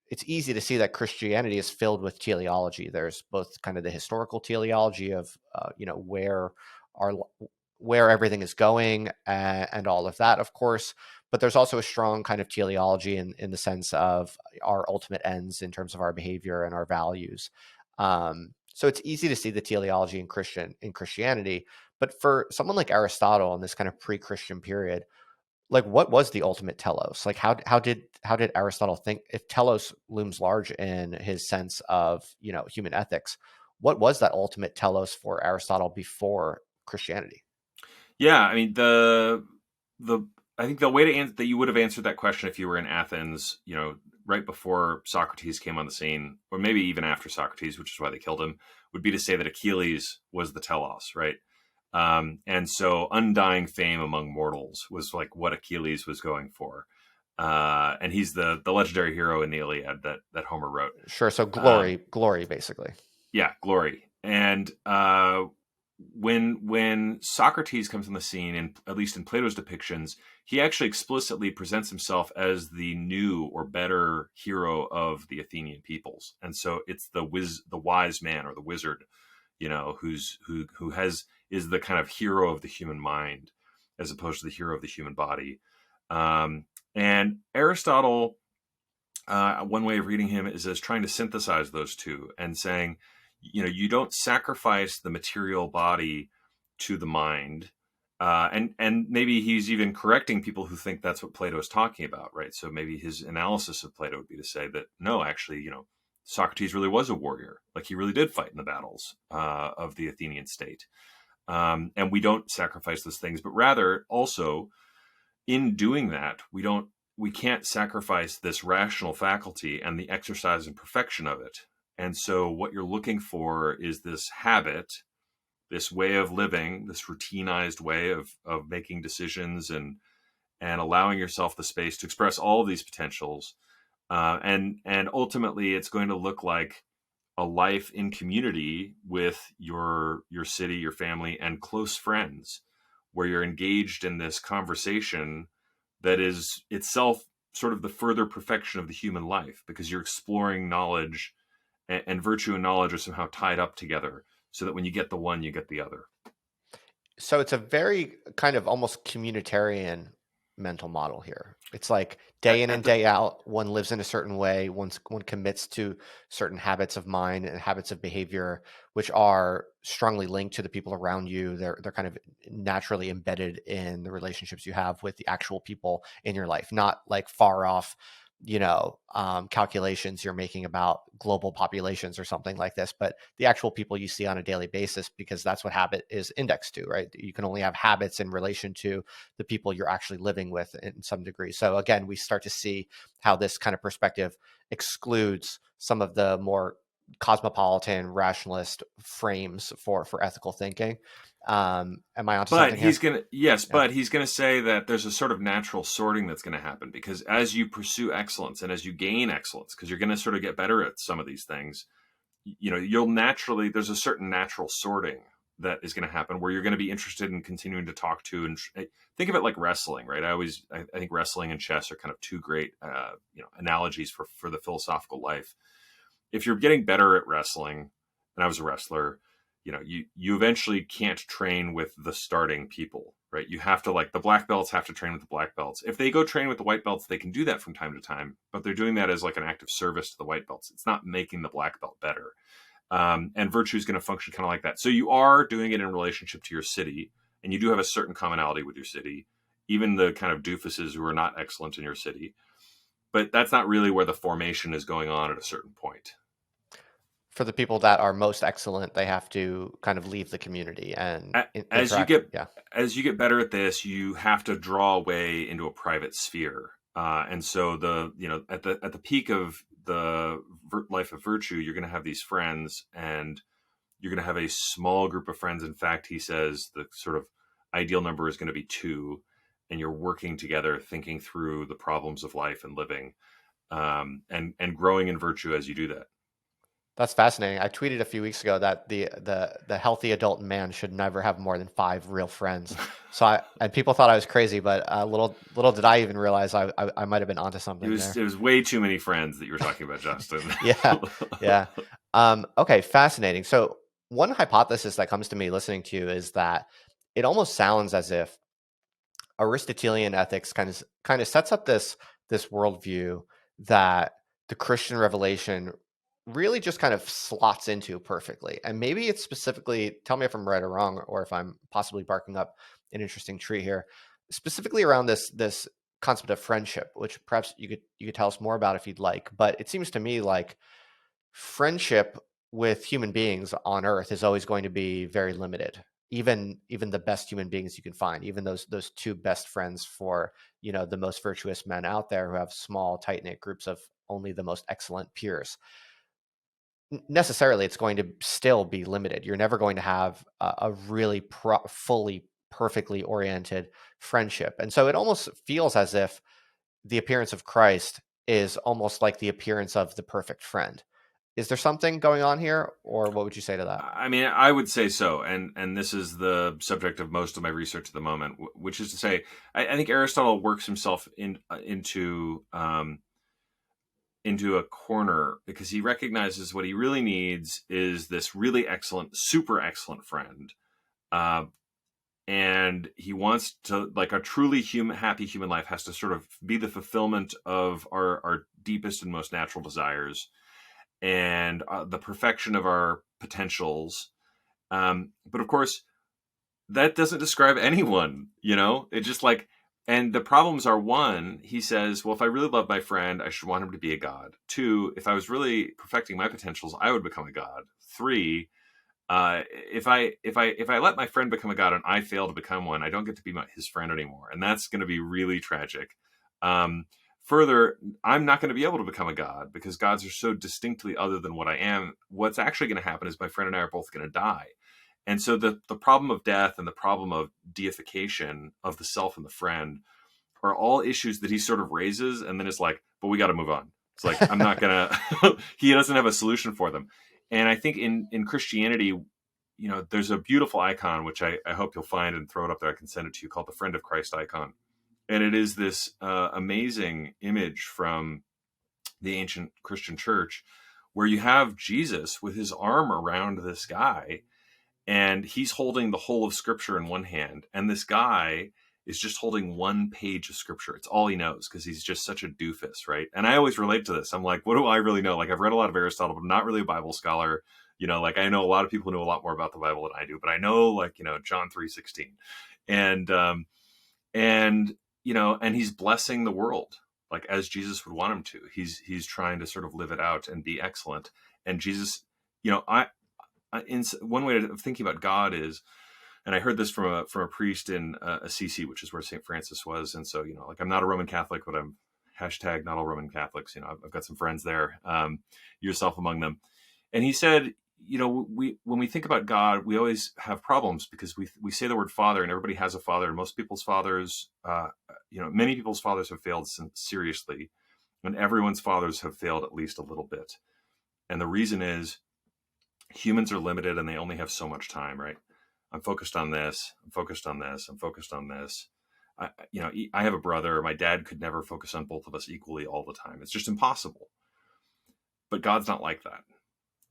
it's easy to see that Christianity is filled with teleology. There's both kind of the historical teleology of, our where everything is going and all of that, of course. But there's also a strong kind of teleology in the sense of our ultimate ends in terms of our behavior and our values. So it's easy to see the teleology in Christianity. But for someone like Aristotle in this kind of pre-Christian period, like what was the ultimate telos? Like how did Aristotle think, if telos looms large in his sense of human ethics? what was that ultimate telos for Aristotle before Christianity? Yeah, I mean the I think the way to answer that you would have answered that question if you were in Athens, right before Socrates came on the scene, or maybe even after Socrates, which is why they killed him, would be to say that Achilles was the telos, right? And so undying fame among mortals was like what Achilles was going for. And he's the legendary hero in the Iliad that Homer wrote. Sure. So Um, glory, basically. yeah, glory. And when Socrates comes on the scene, and at least in Plato's depictions, he actually explicitly presents himself as the new or better hero of the Athenian peoples. And so it's the wise man or the wizard, who is the kind of hero of the human mind as opposed to the hero of the human body. And Aristotle, one way of reading him is as trying to synthesize those two and saying, you don't sacrifice the material body to the mind. And maybe he's even correcting people who think that's what Plato is talking about, right? So maybe his analysis of Plato would be to say that, no, actually, Socrates really was a warrior. Like he really did fight in the battles of the Athenian state. And we don't sacrifice those things, but rather also in doing that, we can't sacrifice this rational faculty and the exercise and perfection of it. And so what you're looking for is this habit, this way of living, this routinized way of making decisions and allowing yourself the space to express all of these potentials. And ultimately, it's going to look like a life in community with your city, your family, and close friends, where you're engaged in this conversation that is itself sort of the further perfection of the human life, because you're exploring knowledge, and virtue and knowledge are somehow tied up together, so that when you get the one, you get the other. So it's a very kind of almost communitarian mental model here. It's like day in and day out, one lives in a certain way, one commits to certain habits of mind and habits of behavior, which are strongly linked to the people around you. They're kind of naturally embedded in the relationships you have with the actual people in your life, not like far off, calculations you're making about global populations or something like this, but the actual people you see on a daily basis, because that's what habit is indexed to, right? You can only have habits in relation to the people you're actually living with in some degree. So again, we start to see how this kind of perspective excludes some of the more cosmopolitan rationalist frames for ethical thinking. Am I onto But something here? he's gonna yes, Yeah. but he's gonna say that there's a sort of natural sorting that's gonna happen, because as you pursue excellence and as you gain excellence, because you're gonna sort of get better at some of these things, you'll naturally, there's a certain natural sorting that is going to happen, where you're going to be interested in continuing to talk to and think of it like wrestling, right? I think wrestling and chess are kind of two great analogies for the philosophical life. If you're getting better at wrestling, and I was a wrestler, you eventually can't train with the starting people, right? You have to, like, the black belts have to train with the black belts. If they go train with the white belts, they can do that from time to time, but they're doing that as like an act of service to the white belts. It's not making the black belt better. And virtue is going to function kind of like that. So you are doing it in relationship to your city, and you do have a certain commonality with your city, even the kind of doofuses who are not excellent in your city. But that's not really where the formation is going on at a certain point. For the people that are most excellent, they have to kind of leave the community and As you interact. get Yeah. as you get better at this, you have to draw away into a private sphere. And so at the peak of the life of virtue, you're going to have these friends, and you're going to have a small group of friends. In fact, he says the sort of ideal number is going to be two, and you're working together, thinking through the problems of life and living, and growing in virtue as you do that. That's fascinating. I tweeted a few weeks ago that the healthy adult man should never have more than 5 real friends. And people thought I was crazy, but little did I even realize I might have been onto something there. It was way too many friends that you were talking about, Justin. Yeah, yeah. Okay, fascinating. So one hypothesis that comes to me listening to you is that it almost sounds as if Aristotelian ethics kind of sets up this worldview that the Christian revelation really just kind of slots into perfectly. And maybe it's specifically, tell me if I'm right or wrong, or if I'm possibly barking up an interesting tree here, specifically around this concept of friendship, which perhaps you could tell us more about if you'd like. But it seems to me like friendship with human beings on Earth is always going to be very limited. Even the best human beings you can find, even those two best friends for the most virtuous men out there who have small, tight knit groups of only the most excellent peers. Necessarily, it's going to still be limited. You're never going to have a really fully perfectly oriented friendship, and so it almost feels as if the appearance of Christ is almost like the appearance of the perfect friend. Is there something going on here, or what would you say to that? I mean, I would say so, and this is the subject of most of my research at the moment, which is to say, I think Aristotle works himself into a corner because he recognizes what he really needs is this really excellent, super excellent friend, and he wants to, like, a truly happy human life has to sort of be the fulfillment of our deepest and most natural desires and the perfection of our potentials. But of course, that doesn't describe anyone, It just like, and the problems are: one, he says, well, if I really love my friend, I should want him to be a god. Two, if I was really perfecting my potentials, I would become a god. Three, if I let my friend become a god and I fail to become one, I don't get to be his friend anymore, and that's going to be really tragic. Further, I'm not going to be able to become a god because gods are so distinctly other than what I am. What's actually going to happen is my friend and I are both going to die. And so the problem of death and the problem of deification of the self and the friend are all issues that he sort of raises, and then it's like, but we got to move on. It's like, I'm not going to, he doesn't have a solution for them. And I think in Christianity, there's a beautiful icon, which I hope you'll find and throw it up there. I can send it to you, called the Friend of Christ icon. And it is this amazing image from the ancient Christian church where you have Jesus with his arm around this guy, and he's holding the whole of Scripture in one hand, and this guy is just holding one page of Scripture. It's all he knows because he's just such a doofus, right? And I always relate to this. I'm like, what do I really know? Like, I've read a lot of Aristotle, but I'm not really a Bible scholar. Like, I know a lot of people who know a lot more about the Bible than I do, but I know, like, John 3:16, and and he's blessing the world like as Jesus would want him to. He's trying to sort of live it out and be excellent. And Jesus, in one way of thinking about God is, and I heard this from a priest in Assisi, which is where St. Francis was. And so, like, I'm not a Roman Catholic, but I'm hashtag not all Roman Catholics. I've got some friends there, yourself among them. And he said, when we think about God, we always have problems because we say the word father, and everybody has a father, and most people's fathers, many people's fathers have failed seriously, and everyone's fathers have failed at least a little bit. And the reason is humans are limited and they only have so much time, right? I'm focused on this. I'm focused on this. I'm focused on this. I have a brother. My dad could never focus on both of us equally all the time. It's just impossible. But God's not like that.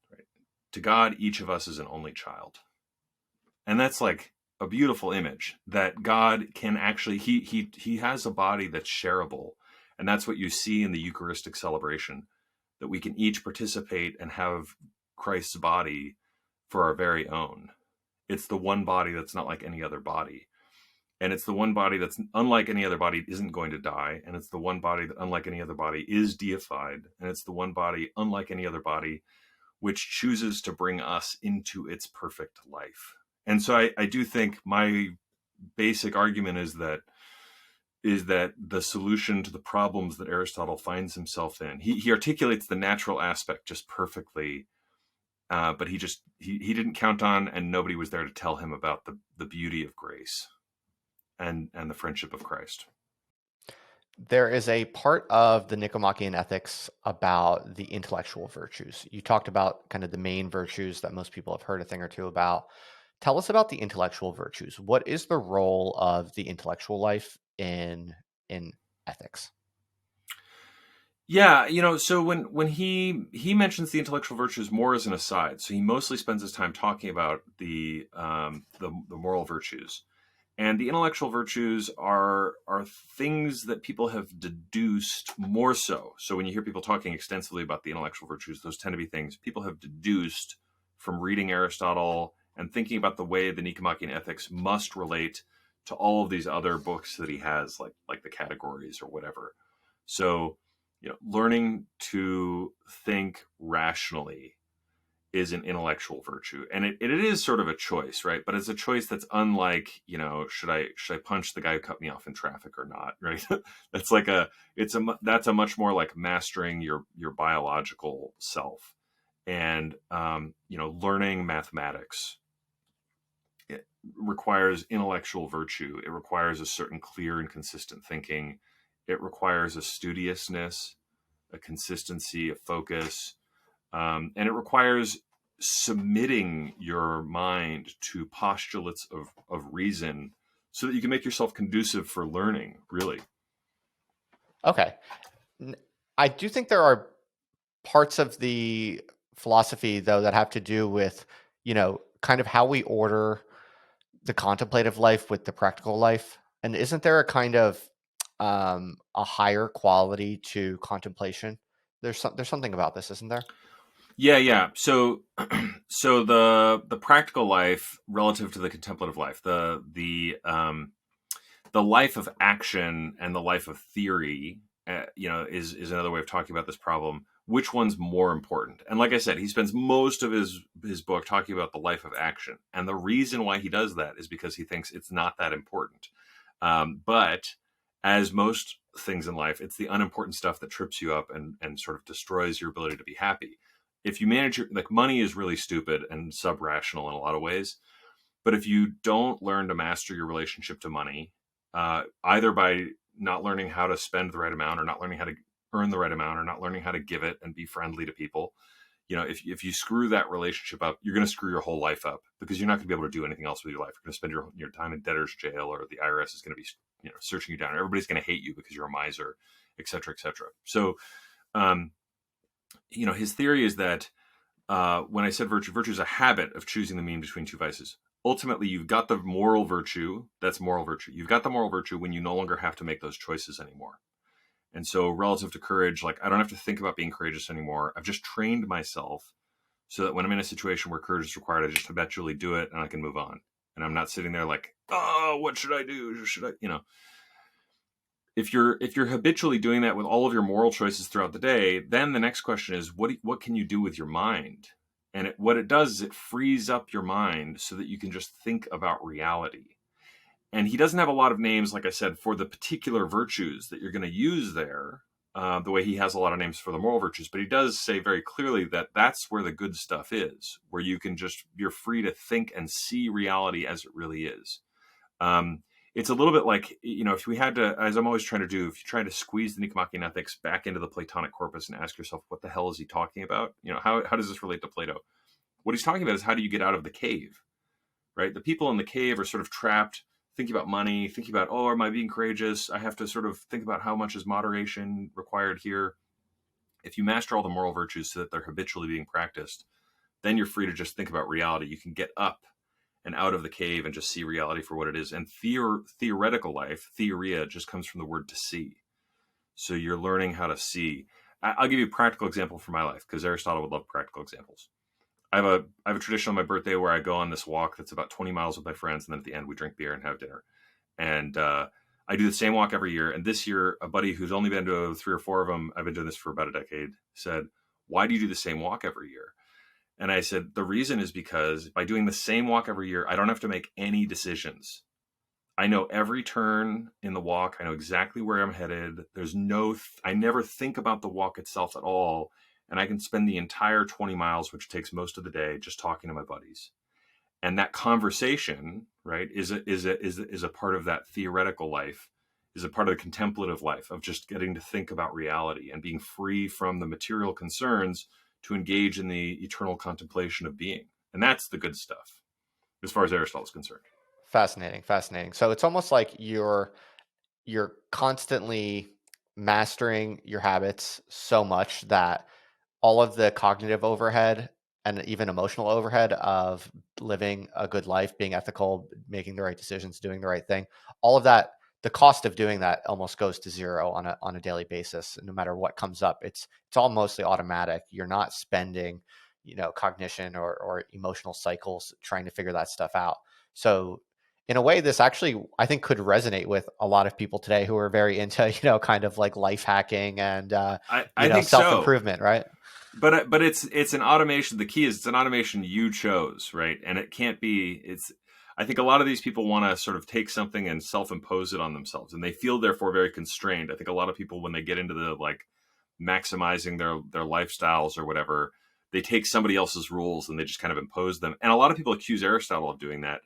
Right? To God, each of us is an only child. And that's like a beautiful image that God can actually, he has a body that's shareable. And that's what you see in the Eucharistic celebration, that we can each participate and have Christ's body for our very own. It's the one body that's not like any other body. And it's the one body that's unlike any other body, isn't going to die. And it's the one body that, unlike any other body, is deified. And it's the one body, unlike any other body, which chooses to bring us into its perfect life. And so I do think my basic argument is that the solution to the problems that Aristotle finds himself in, he articulates the natural aspect just perfectly, but he didn't count on, and nobody was there to tell him about the beauty of grace and the friendship of Christ. There is a part of the Nicomachean ethics about the intellectual virtues. You talked about kind of the main virtues that most people have heard a thing or two about. Tell us about the intellectual virtues. What is the role of the intellectual life in ethics? Yeah, so when he mentions the intellectual virtues more as an aside, so he mostly spends his time talking about the moral virtues. And the intellectual virtues are things that people have deduced more so. So when you hear people talking extensively about the intellectual virtues, those tend to be things people have deduced from reading Aristotle and thinking about the way the Nicomachean ethics must relate to all of these other books that he has, like the categories or whatever. So, learning to think rationally is an intellectual virtue, and it is sort of a choice, right? But it's a choice that's unlike, should I punch the guy who cut me off in traffic or not, right? That's like that's a much more like mastering your biological self, and learning mathematics. It requires intellectual virtue. It requires a certain clear and consistent thinking. It requires a studiousness, a consistency, a focus. And it requires submitting your mind to postulates of reason so that you can make yourself conducive for learning, really. Okay. I do think there are parts of the philosophy, though, that have to do with, kind of how we order the contemplative life with the practical life. And isn't there a kind of a higher quality to contemplation? There's something about this, isn't there? Yeah. So the practical life relative to the contemplative life, the life of action and the life of theory, is another way of talking about this problem. Which one's more important? And like I said, he spends most of his book talking about the life of action, and the reason why he does that is because he thinks it's not that important. But as most things in life, it's the unimportant stuff that trips you up and sort of destroys your ability to be happy. If you manage like money is really stupid and sub-rational in a lot of ways, but if you don't learn to master your relationship to money, either by not learning how to spend the right amount, or not learning how to earn the right amount, or not learning how to give it and be friendly to people, if you screw that relationship up, you're going to screw your whole life up, because you're not going to be able to do anything else with your life. You're going to spend your time in debtor's jail, or the IRS is going to be searching you down. Everybody's going to hate you because you're a miser, et cetera, et cetera. So, his theory is that when I said virtue is a habit of choosing the mean between two vices. Ultimately, you've got the moral virtue. That's moral virtue. You've got the moral virtue when you no longer have to make those choices anymore. And so relative to courage, like, I don't have to think about being courageous anymore. I've just trained myself so that when I'm in a situation where courage is required, I just habitually do it and I can move on. And I'm not sitting there like, oh, what should I do? Should I, if you're habitually doing that with all of your moral choices throughout the day, then the next question is, what can you do with your mind? And what it does is it frees up your mind so that you can just think about reality. And he doesn't have a lot of names, like I said, for the particular virtues that you're going to use there, the way he has a lot of names for the moral virtues. But he does say very clearly that that's where the good stuff is, where you're free to think and see reality as it really is. It's a little bit like, if we had to, as I'm always trying to do, if you try to squeeze the Nicomachean ethics back into the Platonic corpus and ask yourself, what the hell is he talking about? How does this relate to Plato? What he's talking about is, how do you get out of the cave, right? The people in the cave are sort of trapped, thinking about money, thinking about, oh, am I being courageous? I have to sort of think about how much is moderation required here. If you master all the moral virtues so that they're habitually being practiced, then you're free to just think about reality. You can get up and out of the cave and just see reality for what it is. And theoretical life, theoria, just comes from the word to see. So you're learning how to see. I'll give you a practical example from my life, because Aristotle would love practical examples. I have a tradition on my birthday where I go on this walk that's about 20 miles with my friends, and then at the end we drink beer and have dinner. And I do the same walk every year. And this year, a buddy who's only been to 3 or 4 of them, I've been doing this for about a decade, said, "Why do you do the same walk every year?" And I said, the reason is because by doing the same walk every year, I don't have to make any decisions. I know every turn in the walk. I know exactly where I'm headed. I never think about the walk itself at all. And I can spend the entire 20 miles, which takes most of the day, just talking to my buddies. And that conversation, right, is a part of that theoretical life, is a part of the contemplative life of just getting to think about reality and being free from the material concerns to engage in the eternal contemplation of being. And that's the good stuff, as far as Aristotle is concerned. Fascinating. So it's almost like you're constantly mastering your habits so much that all of the cognitive overhead and even emotional overhead of living a good life, being ethical, making the right decisions, doing the right thing, all of that, the cost of doing that almost goes to zero on a daily basis. No matter what comes up, it's all mostly automatic. You're not spending, cognition or emotional cycles trying to figure that stuff out. So in a way, this actually, I think, could resonate with a lot of people today who are very into, kind of like life hacking and, I think so. self-improvement, right? but it's an automation. The key is it's an automation you chose, right? And it can't be. It's. I think a lot of these people want to sort of take something and self-impose it on themselves, and they feel therefore very constrained. I think a lot of people, when they get into the like maximizing their lifestyles or whatever, they take somebody else's rules and they just kind of impose them. And a lot of people accuse Aristotle of doing that.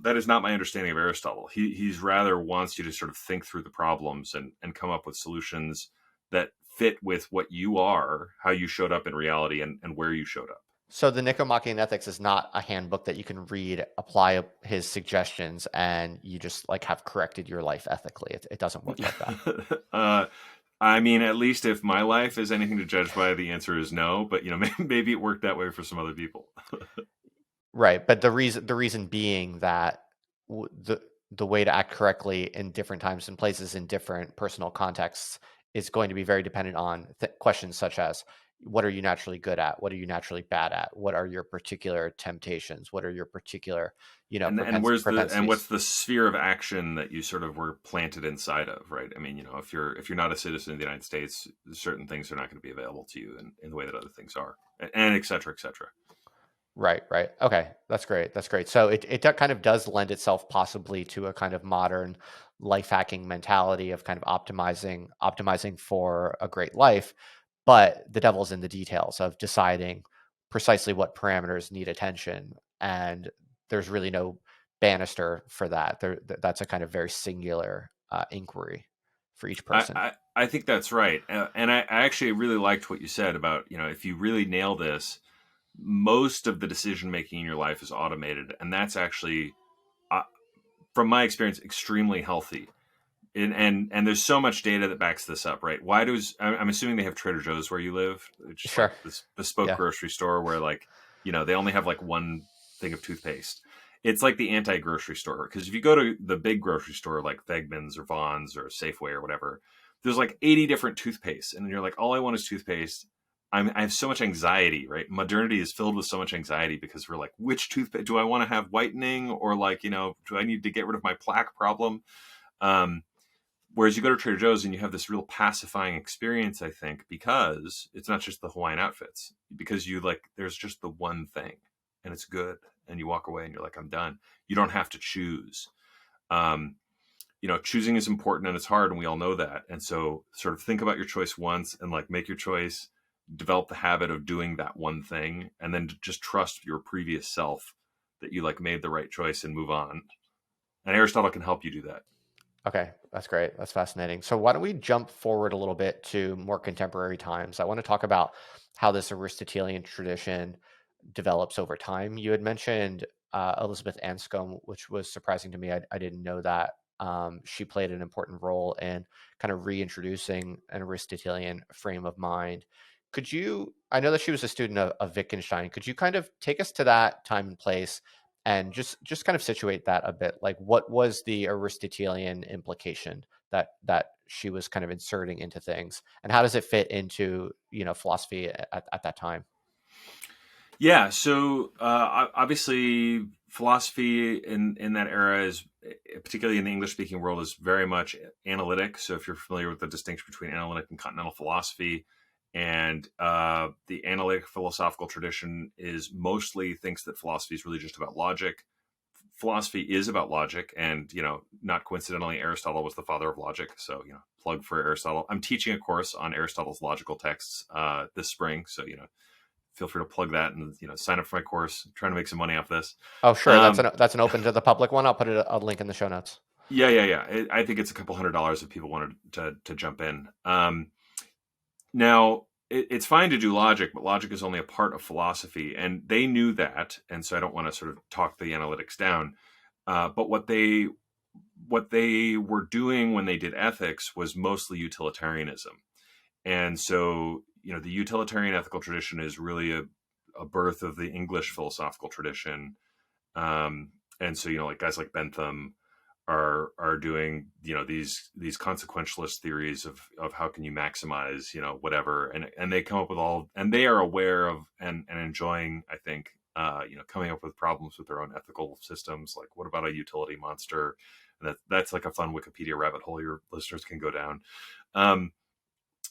That is not my understanding of Aristotle. He's rather wants you to sort of think through the problems and come up with solutions that fit with what you are, how you showed up in reality, and where you showed up. So the Nicomachean Ethics is not a handbook that you can read, apply his suggestions, and you just like have corrected your life ethically. It doesn't work like that. I mean, at least if my life is anything to judge by, the answer is no. But maybe it worked that way for some other people. Right, but the reason being that the way to act correctly in different times and places in different personal contexts is going to be very dependent on questions such as what are you naturally good at? What are you naturally bad at? What are your particular temptations? What are your particular, And what's propensities? the sphere of action that you sort of were planted inside of, right? I mean, if you're not a citizen of the United States, certain things are not going to be available to you in the way that other things are, and et cetera, et cetera. Right, right. Okay, that's great. That's great. So it kind of does lend itself possibly to a kind of modern life hacking mentality of kind of optimizing for a great life, but the devil's in the details of deciding precisely what parameters need attention, and there's really no banister for that. That's a kind of very singular inquiry for each I, person. I, I think that's right. And I actually really liked what you said about, if you really nail this, most of the decision making in your life is automated. And that's actually, uh, from my experience, extremely healthy. And there's so much data that backs this up, right? I'm assuming they have Trader Joe's where you live, just like Sure. this bespoke Yeah. grocery store where like, they only have like one thing of toothpaste. It's like the anti-grocery store, because if you go to the big grocery store like Wegmans or Vons or Safeway or whatever, there's like 80 different toothpastes, and you're like, all I want is toothpaste. I have so much anxiety, right? Modernity is filled with so much anxiety because we're like, which toothpaste do I want to have, whitening, or like, do I need to get rid of my plaque problem? Um, Whereas you go to Trader Joe's and you have this real pacifying experience, I think, because it's not just the Hawaiian outfits, because there's just the one thing and it's good. And you walk away and you're like, I'm done. You don't have to choose. Um, Choosing is important and it's hard, and we all know that. And so sort of think about your choice once and like make your choice, develop the habit of doing that one thing, and then just trust your previous self that you like made the right choice and move on. And Aristotle can help you do that. Okay, that's great. That's fascinating. So why don't we jump forward a little bit to more contemporary times? I want to talk about how this Aristotelian tradition develops over time. You had mentioned Elizabeth Anscombe, which was surprising to me. I didn't know that. She played an important role in kind of reintroducing an Aristotelian frame of mind. I know that she was a student of Wittgenstein. Could you kind of take us to that time and place and just kind of situate that a bit? Like, what was the Aristotelian implication that she was kind of inserting into things, and how does it fit into philosophy at that time? Yeah, so obviously, philosophy in that era is, particularly in the English speaking world, is very much analytic. So if you're familiar with the distinction between analytic and continental philosophy, and the analytic philosophical tradition is mostly thinks that philosophy is really just about logic. Philosophy is about logic, and not coincidentally, Aristotle was the father of logic. So plug for Aristotle. I'm teaching a course on Aristotle's logical texts this spring, so feel free to plug that and sign up for my course. I'm trying to make some money off this. Oh, sure. That's Um, an open to the public one. I'll put a link in the show notes. yeah. I think it's a couple $100 if people wanted to jump in. Now it's fine to do logic, but logic is only a part of philosophy, and they knew that. And so I don't want to sort of talk the analytics down. But what they were doing when they did ethics was mostly utilitarianism. And so, the utilitarian ethical tradition is really a birth of the English philosophical tradition. And so, like guys like Bentham are doing, these consequentialist theories of how can you maximize, whatever. And they come up with and they are aware of and enjoying, I think, coming up with problems with their own ethical systems. Like, what about a utility monster? And that's like a fun Wikipedia rabbit hole your listeners can go down. Um,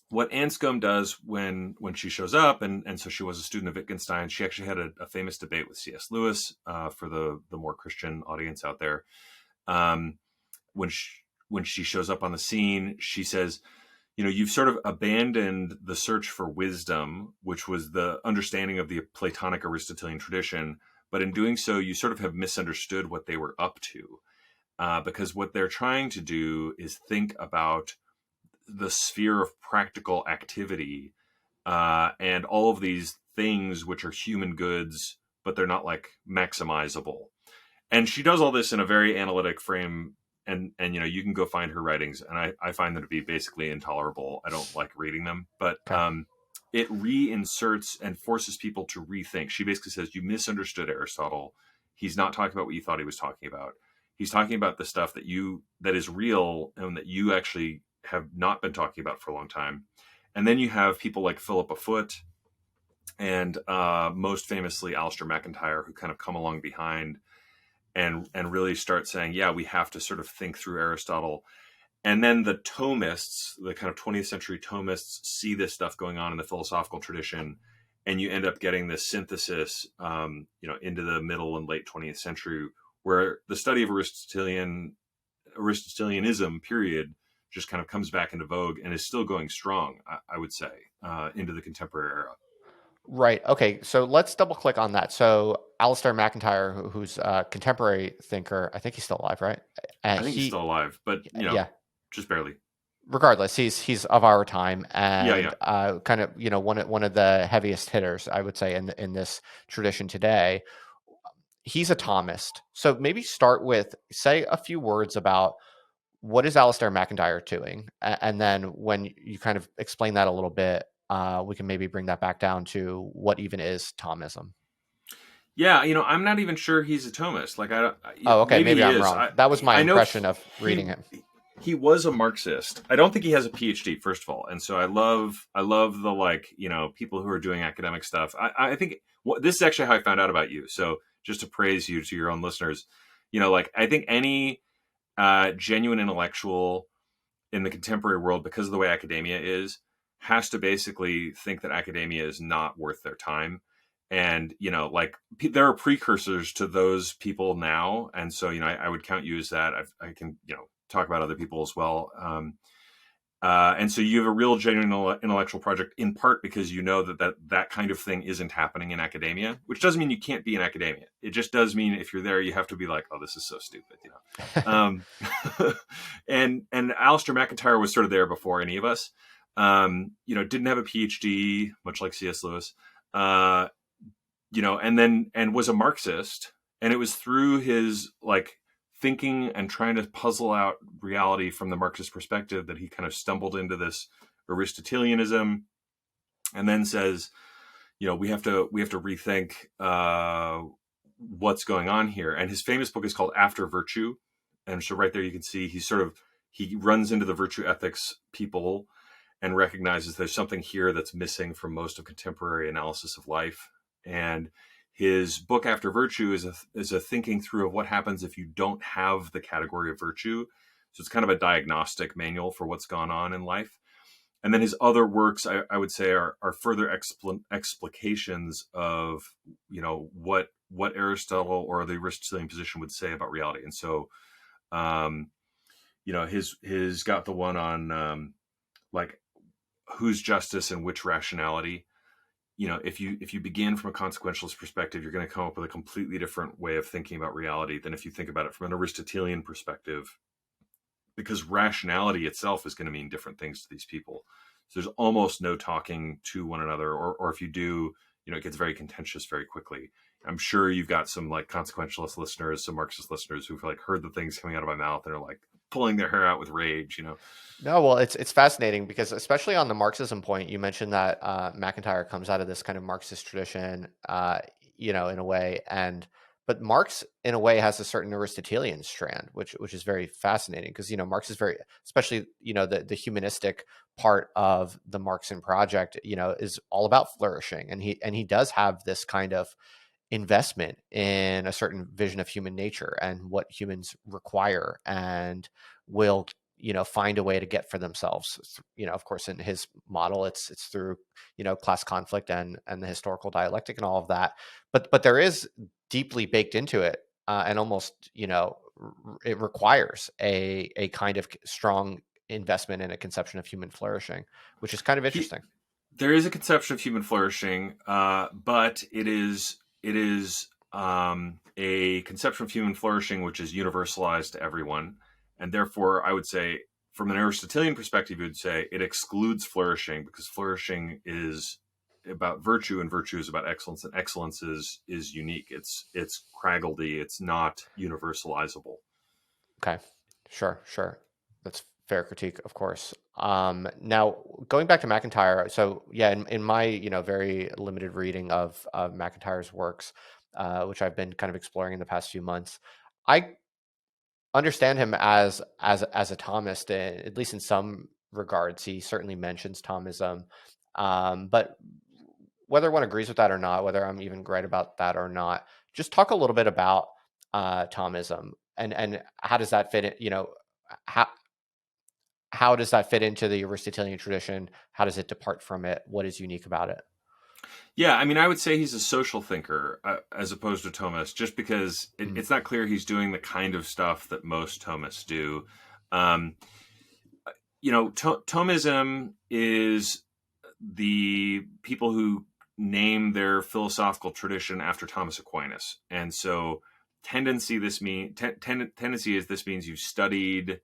what Anscombe does when she shows up, and so she was a student of Wittgenstein. She actually had a famous debate with C.S. Lewis, for the more Christian audience out there. Um, when she shows up on the scene, she says, you've sort of abandoned the search for wisdom, which was the understanding of the Platonic Aristotelian tradition. But in doing so, you sort of have misunderstood what they were up to, because what they're trying to do is think about the sphere of practical activity, and all of these things which are human goods, but they're not like maximizable. And she does all this in a very analytic frame. And you can go find her writings, and I find them to be basically intolerable. I don't like reading them, but Okay. it reinserts and forces people to rethink. She basically says, you misunderstood Aristotle. He's not talking about what you thought he was talking about. He's talking about the stuff that is real and that you actually have not been talking about for a long time. And then you have people like Philippa Foot and, most famously, Alastair McIntyre, who kind of come along behind and really start saying, yeah, we have to sort of think through Aristotle. And then the Thomists, the kind of 20th century Thomists, see this stuff going on in the philosophical tradition, and you end up getting this synthesis, into the middle and late 20th century, where the study of Aristotelianism, period, just kind of comes back into vogue and is still going strong, I would say, into the contemporary era. Right. Okay. So let's double click on that. So Alastair McIntyre, who's a contemporary thinker, I think he's still alive, right? I think he's still alive, but Yeah. just barely. Regardless, he's of our time, Yeah, and yeah. kind of one of the heaviest hitters, I would say, in this tradition today. He's a Thomist. So maybe start with, say a few words about what is Alastair McIntyre doing, and then when you kind of explain that a little bit, we can maybe bring that back down to what even is Thomism. Yeah, I'm not even sure he's a Thomist. Like, Oh, okay, maybe maybe he I'm is. wrong. That was my I know impression of reading it. he was a Marxist. I don't think he has a PhD, first of all. And so I love the, like, people who are doing academic stuff. I think this is actually how I found out about you. So just to praise you to your own listeners, like, I think any genuine intellectual in the contemporary world, because of the way academia is, has to basically think that academia is not worth their time. And like, there are precursors to those people now, and so I would count you as that. I can talk about other people as well. And so you have a real genuine intellectual project, in part because that kind of thing isn't happening in academia, which doesn't mean you can't be in academia. It just does mean if you're there, you have to be like, oh, this is so stupid, and Alastair McIntyre was sort of there before any of us. Didn't have a PhD, much like C.S. Lewis, and was a Marxist. And it was through his, like, thinking and trying to puzzle out reality from the Marxist perspective that he kind of stumbled into this Aristotelianism, and then says, we have to rethink what's going on here. And his famous book is called After Virtue. And so right there you can see he runs into the virtue ethics people and recognizes there's something here that's missing from most of contemporary analysis of life. And his book After Virtue is a thinking through of what happens if you don't have the category of virtue. So it's kind of a diagnostic manual for what's gone on in life. And then his other works, I would say, are further explications of what Aristotle or the Aristotelian position would say about reality. And so, his got the one on, like, whose justice and which rationality. If you begin from a consequentialist perspective, you're going to come up with a completely different way of thinking about reality than if you think about it from an Aristotelian perspective, because rationality itself is going to mean different things to these people. So there's almost no talking to one another, or if you do, it gets very contentious very quickly. I'm sure you've got some, like, consequentialist listeners, some Marxist listeners who've, like, heard the things coming out of my mouth and are, like, pulling their hair out with rage. No, well, it's fascinating because, especially on the Marxism point, you mentioned that McIntyre comes out of this kind of Marxist tradition, in a way, but Marx, in a way, has a certain Aristotelian strand, which is very fascinating because Marx is very, especially the humanistic part of the Marxian project, is all about flourishing, and he does have this kind of investment in a certain vision of human nature and what humans require and will find a way to get for themselves. Of course, in his model, it's through class conflict and the historical dialectic and all of that. But there is deeply baked into it, and almost it requires a kind of strong investment in a conception of human flourishing, which is kind of interesting. There is a conception of human flourishing, but it is a conception of human flourishing which is universalized to everyone, and therefore, I would say, from an Aristotelian perspective, you would say it excludes flourishing because flourishing is about virtue, and virtue is about excellence, and excellence is unique. It's craggledy. It's not universalizable. Okay, sure. That's fair critique, of course. Now, going back to MacIntyre, so yeah, in my very limited reading of MacIntyre's works, which I've been kind of exploring in the past few months, I understand him as a Thomist, at least in some regards. He certainly mentions Thomism, but whether one agrees with that or not, whether I'm even right about that or not, just talk a little bit about Thomism and how does that fit in, how how does that fit into the Aristotelian tradition? How does it depart from it? What is unique about it? Yeah, I mean, I would say he's a social thinker as opposed to Thomist, just because it's not clear he's doing the kind of stuff that most Thomists do. Um, Thomism is the people who name their philosophical tradition after Thomas Aquinas, and so tendency is this means you've studied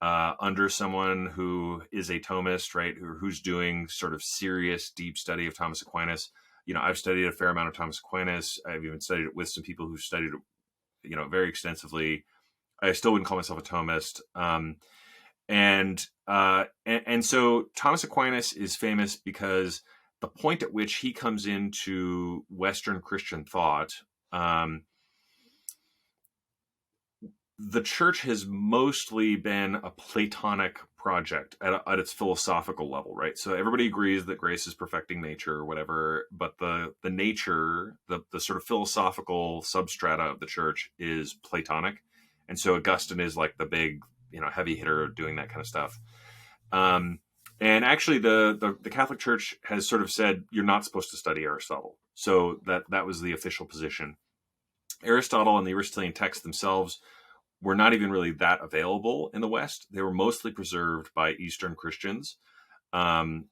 under someone who is a Thomist, right? Who's doing sort of serious, deep study of Thomas Aquinas. I've studied a fair amount of Thomas Aquinas. I've even studied it with some people who've studied it, very extensively. I still wouldn't call myself a Thomist. And so Thomas Aquinas is famous because the point at which he comes into Western Christian thought, the church has mostly been a Platonic project at its philosophical level, right? So everybody agrees that grace is perfecting nature or whatever, but the nature, the sort of philosophical substrata of the church is Platonic. And so Augustine is like the big, heavy hitter doing that kind of stuff. And actually the Catholic Church has sort of said, you're not supposed to study Aristotle. So that was the official position. Aristotle and the Aristotelian texts themselves were not even really that available in the West. They were mostly preserved by Eastern Christians and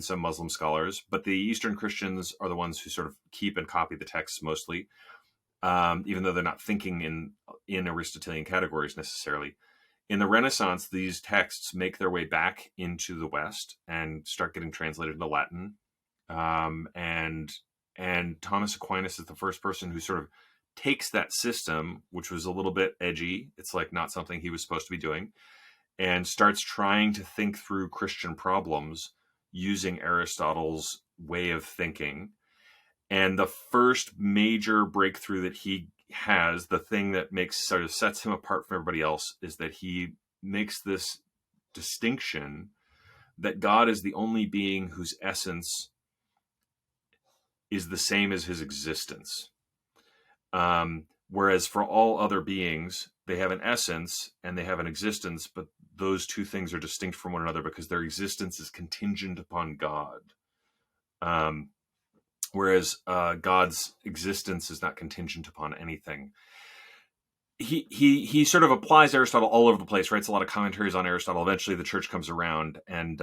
some Muslim scholars. But the Eastern Christians are the ones who sort of keep and copy the texts mostly, even though they're not thinking in Aristotelian categories necessarily. In the Renaissance, these texts make their way back into the West and start getting translated into Latin. And Thomas Aquinas is the first person who sort of takes that system, which was a little bit edgy, it's like not something he was supposed to be doing, and starts trying to think through Christian problems using Aristotle's way of thinking. And the first major breakthrough that he has, the thing that sort of sets him apart from everybody else, is that he makes this distinction that God is the only being whose essence is the same as his existence. Whereas for all other beings, they have an essence and they have an existence, but those two things are distinct from one another because their existence is contingent upon God. Whereas God's existence is not contingent upon anything. He sort of applies Aristotle all over the place, writes a lot of commentaries on Aristotle. Eventually the church comes around and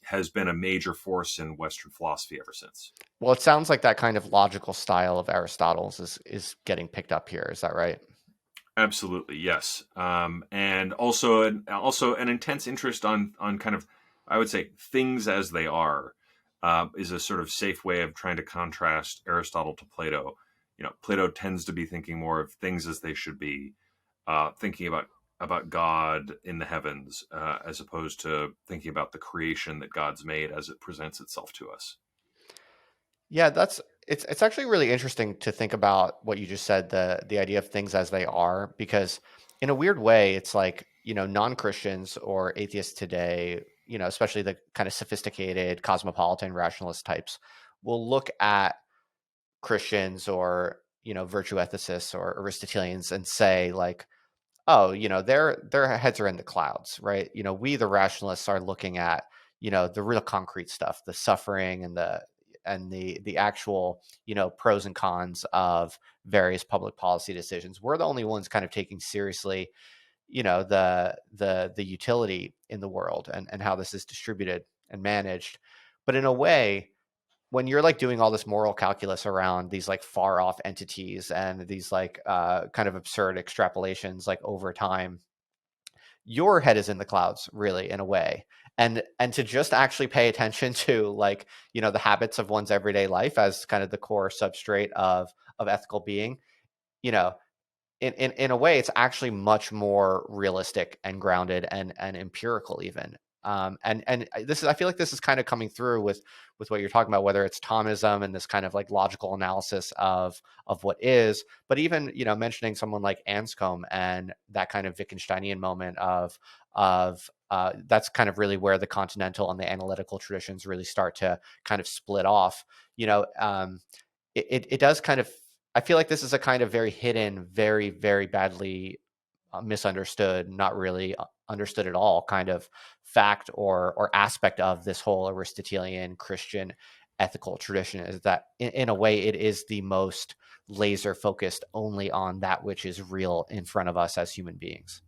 has been a major force in Western philosophy ever since. Well, it sounds like that kind of logical style of Aristotle's is getting picked up here. Is that right? Absolutely, yes. And also an intense interest on kind of, I would say, things as they are is a sort of safe way of trying to contrast Aristotle to Plato. Plato tends to be thinking more of things as they should be, thinking about God in the heavens, as opposed to thinking about the creation that God's made as it presents itself to us. Yeah, it's actually really interesting to think about what you just said, the idea of things as they are, because in a weird way, it's like, non-Christians or atheists today, especially the kind of sophisticated cosmopolitan rationalist types, will look at Christians or, virtue ethicists or Aristotelians and say like, oh, their heads are in the clouds, right? We the rationalists are looking at, the real concrete stuff, the suffering and the actual, pros and cons of various public policy decisions. We're the only ones kind of taking seriously, the utility in the world and how this is distributed and managed. But in a way, when you're like doing all this moral calculus around these like far off entities and these like kind of absurd extrapolations like over time, your head is in the clouds really in a way. And to just actually pay attention to like, the habits of one's everyday life as kind of the core substrate of ethical being, you know, in a way, it's actually much more realistic and grounded and empirical even. And this is, I feel like this is kind of coming through with what you're talking about, whether it's Thomism and this kind of like logical analysis of what is, but even mentioning someone like Anscombe and that kind of Wittgensteinian moment of that's kind of really where the continental and the analytical traditions really start to kind of split off. It does kind of, I feel like this is a kind of very hidden, very, very badly misunderstood, not really understood at all kind of fact or aspect of this whole Aristotelian Christian ethical tradition, is that in a way it is the most laser focused only on that which is real in front of us as human beings.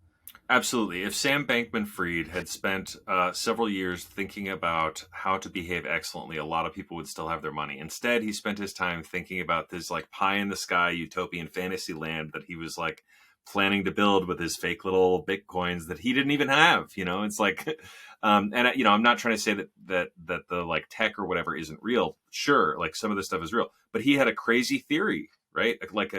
Absolutely. If Sam Bankman-Fried had spent several years thinking about how to behave excellently, a lot of people would still have their money. Instead, he spent his time thinking about this like pie in the sky utopian fantasy land that he was like planning to build with his fake little bitcoins that he didn't even have. It's like, I'm not trying to say that the like tech or whatever isn't real. Sure, like some of this stuff is real, but he had a crazy theory, right? Like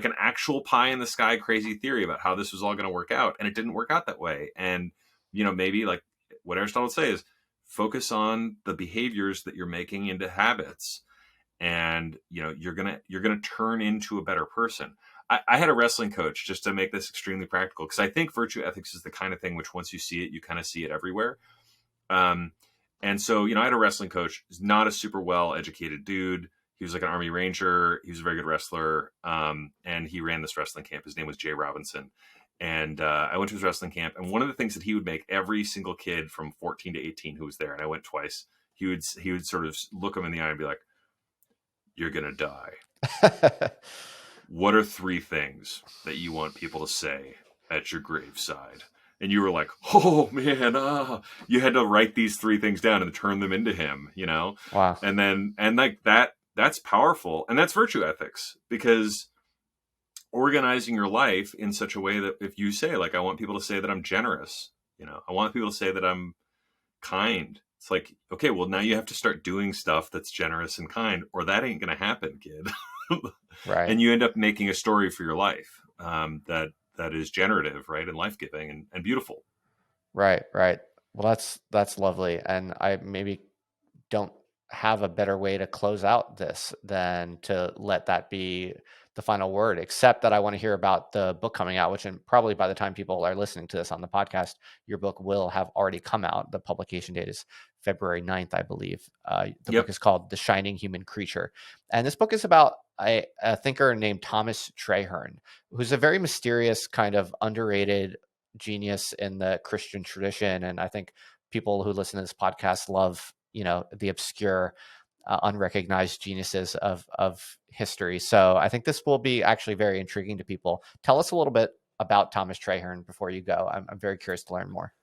an actual pie in the sky crazy theory about how this was all going to work out, and it didn't work out that way. And maybe like what Aristotle would say is focus on the behaviors that you're making into habits, and you're gonna turn into a better person. I had a wrestling coach, just to make this extremely practical, because I think virtue ethics is the kind of thing which once you see it, you kind of see it everywhere. And so I had a wrestling coach. He's not a super well educated dude. He was like an Army Ranger. He was a very good wrestler. And he ran this wrestling camp. His name was Jay Robinson. And I went to his wrestling camp. And one of the things that he would make every single kid from 14 to 18 who was there, and I went twice, he would sort of look them in the eye and be like, "You're going to die. What are 3 things that you want people to say at your graveside?" And you were like, "Oh man, you had to write these 3 things down and turn them into him, Wow. And like that's powerful. And that's virtue ethics, because organizing your life in such a way that if you say like, I want people to say that I'm generous, I want people to say that I'm kind. It's like, okay, well now you have to start doing stuff that's generous and kind, or that ain't going to happen, kid. Right. And you end up making a story for your life that is generative, right, and life-giving and beautiful. Right. Well, that's lovely. And I maybe don't have a better way to close out this than to let that be the final word, except that I want to hear about the book coming out, which, and probably by the time people are listening to this on the podcast, your book will have already come out. The publication date is February 9th, I believe. The book Yep. is called The Shining Human Creature. And this book is about a thinker named Thomas Traherne, who's a very mysterious kind of underrated genius in the Christian tradition. And I think people who listen to this podcast love, the obscure, unrecognized geniuses of history. So I think this will be actually very intriguing to people. Tell us a little bit about Thomas Traherne before you go. I'm very curious to learn more.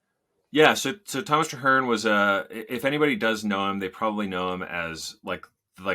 Yeah, so Thomas Traherne was if anybody does know him, they probably know him as like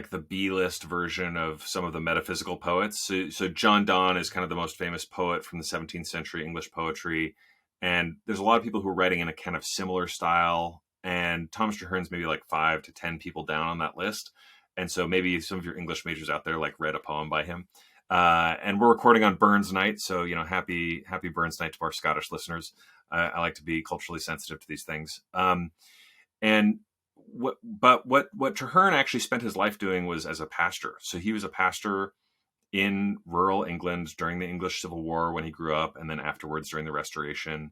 the B-list version of some of the metaphysical poets. So John Donne is kind of the most famous poet from the 17th century English poetry, and there's a lot of people who are writing in a kind of similar style. And Thomas Traherne's maybe like 5 to 10 people down on that list. And so maybe some of your English majors out there like read a poem by him. And we're recording on Burns Night, so happy Burns Night to our Scottish listeners. I like to be culturally sensitive to these things. And what Traherne actually spent his life doing was as a pastor. So he was a pastor in rural England during the English Civil War when he grew up, and then afterwards during the Restoration.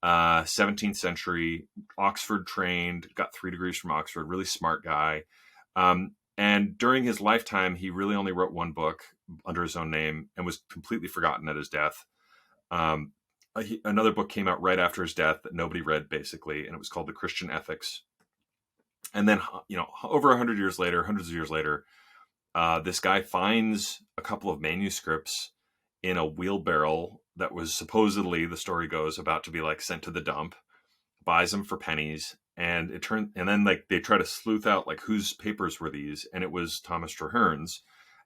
17th century, Oxford trained, got 3 degrees from Oxford, really smart guy. And during his lifetime, he really only wrote 1 book under his own name and was completely forgotten at his death. another book came out right after his death that nobody read, basically, and it was called The Christian Ethics. And then, over 100 years later, hundreds of years later, this guy finds a couple of manuscripts in a wheelbarrow that was supposedly, the story goes, about to be like sent to the dump, buys them for pennies, and then like they try to sleuth out like whose papers were these, and it was Thomas Traherne's,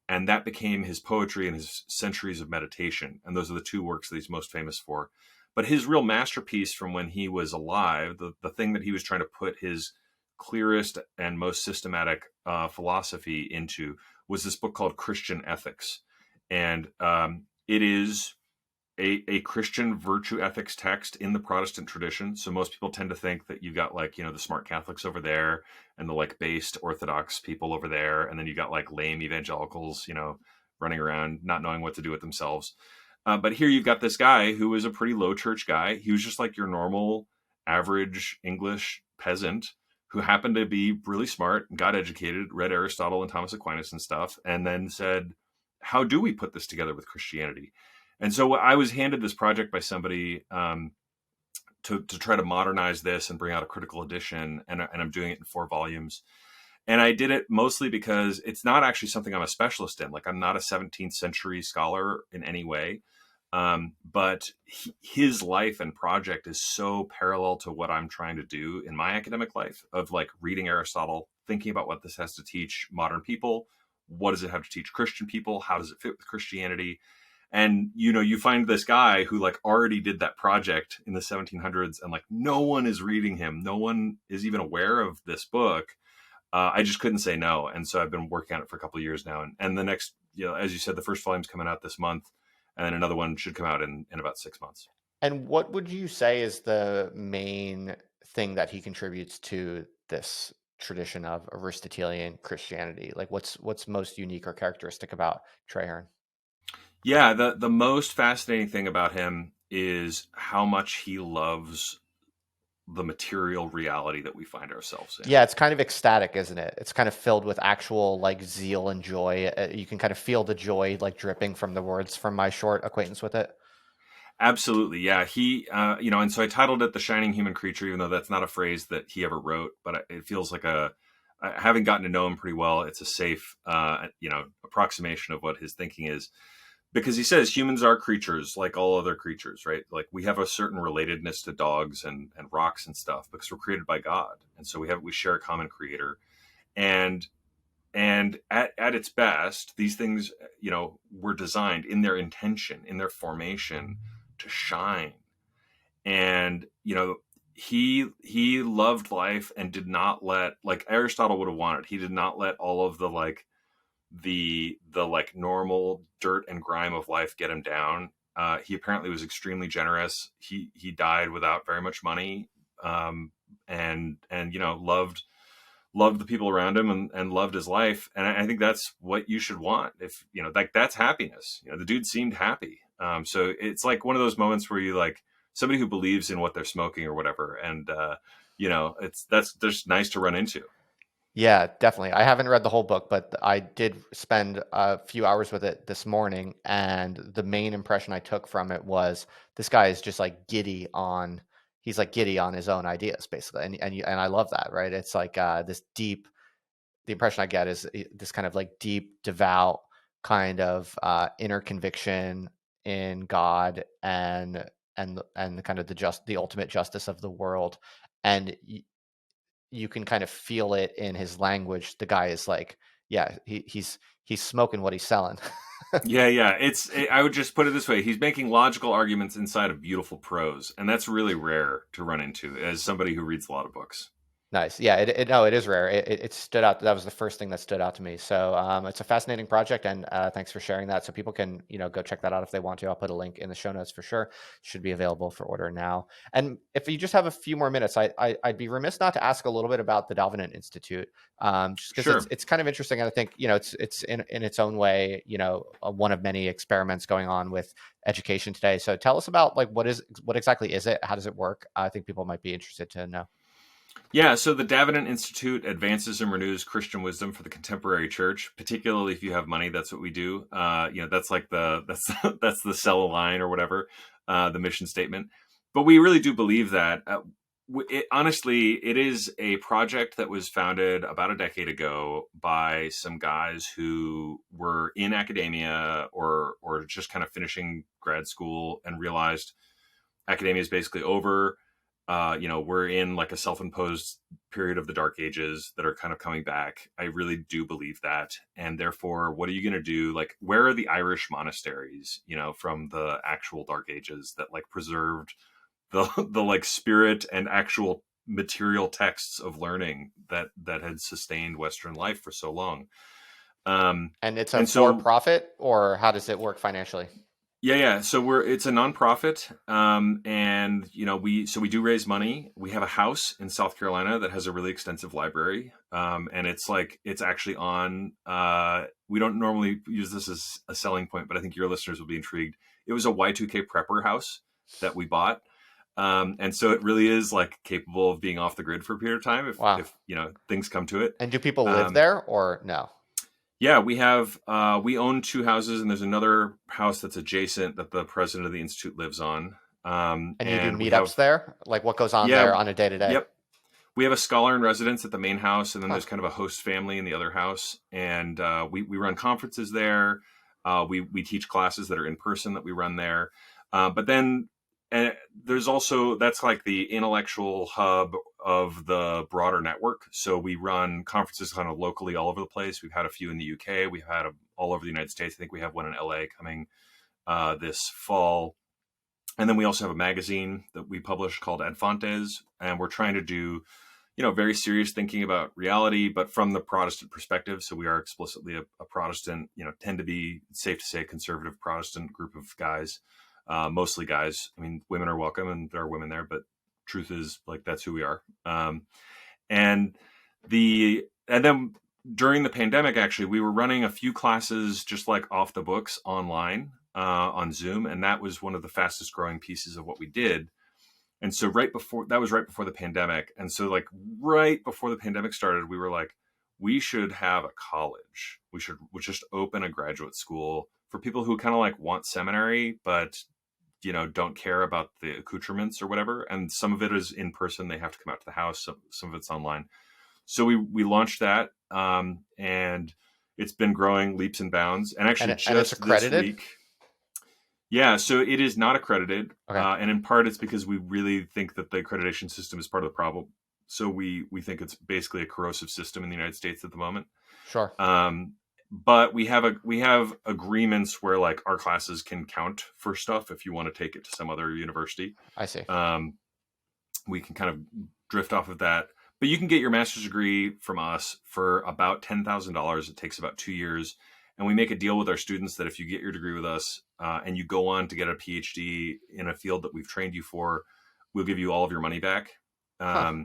and that became his poetry and his Centuries of Meditation, and those are the two works that he's most famous for. But his real masterpiece from when he was alive, the thing that he was trying to put his clearest and most systematic philosophy into, was this book called Christian Ethics. And it is a Christian virtue ethics text in the Protestant tradition. So most people tend to think that you've got like, the smart Catholics over there and the like based Orthodox people over there. And then you got like lame evangelicals, running around not knowing what to do with themselves. But here you've got this guy who was a pretty low church guy. He was just like your normal average English peasant who happened to be really smart and got educated, read Aristotle and Thomas Aquinas and stuff, and then said, how do we put this together with Christianity? And so I was handed this project by somebody to try to modernize this and bring out a critical edition, and I'm doing it in 4 volumes. And I did it mostly because it's not actually something I'm a specialist in. Like, I'm not a 17th century scholar in any way. But his life and project is so parallel to what I'm trying to do in my academic life, of like reading Aristotle, thinking about what this has to teach modern people. What does it have to teach Christian people? How does it fit with Christianity? And, you find this guy who like already did that project in the 1700s, and like no one is reading him. No one is even aware of this book. I just couldn't say no. And so I've been working on it for a couple of years now. And the next, as you said, the first volume's coming out this month. And then another one should come out in about 6 months. And what would you say is the main thing that he contributes to this tradition of Aristotelian Christianity? Like, what's most unique or characteristic about Traherne? Yeah, the most fascinating thing about him is how much he loves the material reality that we find ourselves in. Yeah, it's kind of ecstatic, isn't it? It's kind of filled with actual like zeal and joy. You can kind of feel the joy like dripping from the words from my short acquaintance with it. Absolutely, yeah. He, and so I titled it "The Shining Human Creature," even though that's not a phrase that he ever wrote, but it feels like having gotten to know him pretty well, it's a safe, approximation of what his thinking is. Because he says humans are creatures like all other creatures, right? Like we have a certain relatedness to dogs and rocks and stuff because we're created by God. And so we share a common creator. And at its best, these things, were designed in their intention, in their formation, to shine. And, he loved life and did not let, like Aristotle would have wanted, he did not let all of the like the like normal dirt and grime of life get him down. He apparently was extremely generous. He died without very much money, and loved the people around him, and loved his life. And I think that's what you should want. If like that's happiness. The dude seemed happy. So it's like one of those moments where you like somebody who believes in what they're smoking or whatever, and that's just nice to run into. Yeah, definitely. I haven't read the whole book, but I did spend a few hours with it this morning, and the main impression I took from it was this guy is just like he's like giddy on his own ideas, basically, and I love that, right? It's like this deep. The impression I get is this kind of like deep, devout kind of inner conviction in God and kind of the ultimate justice of the world, and you can kind of feel it in his language. The guy is like, yeah, he's smoking what he's selling. Yeah. I would just put it this way: he's making logical arguments inside of beautiful prose, and that's really rare to run into as somebody who reads a lot of books. Nice. Yeah, it is rare. It stood out. That was the first thing that stood out to me. So it's a fascinating project, and thanks for sharing that. So people can go check that out if they want to. I'll put a link in the show notes for sure. Should be available for order now. And if you just have a few more minutes, I'd be remiss not to ask a little bit about the Davenant Institute, just because Sure. it's kind of interesting. And I think it's in its own way one of many experiments going on with education today. So tell us about like what exactly is it? How does it work? I think people might be interested to know. Yeah, so the Davenant Institute advances and renews Christian wisdom for the contemporary church, particularly if you have money. That's what we do. That's like that's that's the sell a line or whatever, the mission statement. But we really do believe that. Honestly, it is a project that was founded about a decade ago by some guys who were in academia or just kind of finishing grad school and realized academia is basically over. We're in like a self-imposed period of the dark ages that are kind of coming back. I really do believe that. And therefore, what are you going to do? Like, where are the Irish monasteries, from the actual dark ages that like preserved the like spirit and actual material texts of learning that had sustained Western life for so long? And it's a And so for-profit, or how does it work financially? Yeah. So it's a nonprofit, and we do raise money. We have a house in South Carolina that has a really extensive library, and it's actually on. We don't normally use this as a selling point, but I think your listeners will be intrigued. It was a Y2K prepper house that we bought, and so it really is like capable of being off the grid for a period of time Wow. if things come to it. And do people live Um, there or no? yeah, we own two houses, and there's another house that's adjacent that the president of the institute lives on. And you do And we meetups have there? Like what goes on yeah, there on a day to day? yep. We have a scholar in residence at the main house, and then Huh. there's kind of a host family in the other house. And we run conferences there. We teach classes that are in person that we run there. But then there's also that's like the intellectual hub of the broader network. So we run conferences kind of locally all over the place. We've had a few in the UK. We've had all over the United States. I think we have one in LA coming this fall. And then we also have a magazine that we publish called Ad Fontes, and we're trying to do very serious thinking about reality, but from the Protestant perspective. So we are explicitly a Protestant, tend to be, safe to say, conservative Protestant group of guys, mostly guys. I mean, women are welcome and there are women there, but truth is like, that's who we are. And then during the pandemic, actually, we were running a few classes just like off the books online on Zoom. And that was one of the fastest growing pieces of what we did. And so right before the pandemic. And so like right before the pandemic started, we were like, we should have a college. We should just open a graduate school for people who kind of like want seminary, but don't care about the accoutrements or whatever. And some of it is in person. They have to come out to the house. Some of it's online. So we launched that. And it's been growing leaps and bounds. And actually And it's just this accredited? week, yeah, so it is not accredited, Okay. and in part it's because we really think that the accreditation system is part of the problem. So we think it's basically a corrosive system in the United States at the moment. Sure. But we have agreements where like our classes can count for stuff if you want to take it to some other university. I see. We can kind of drift off of that. But you can get your master's degree from us for about $10,000. It takes about 2 years. And we make a deal with our students that if you get your degree with us and you go on to get a PhD in a field that we've trained you for, we'll give you all of your money back. Huh.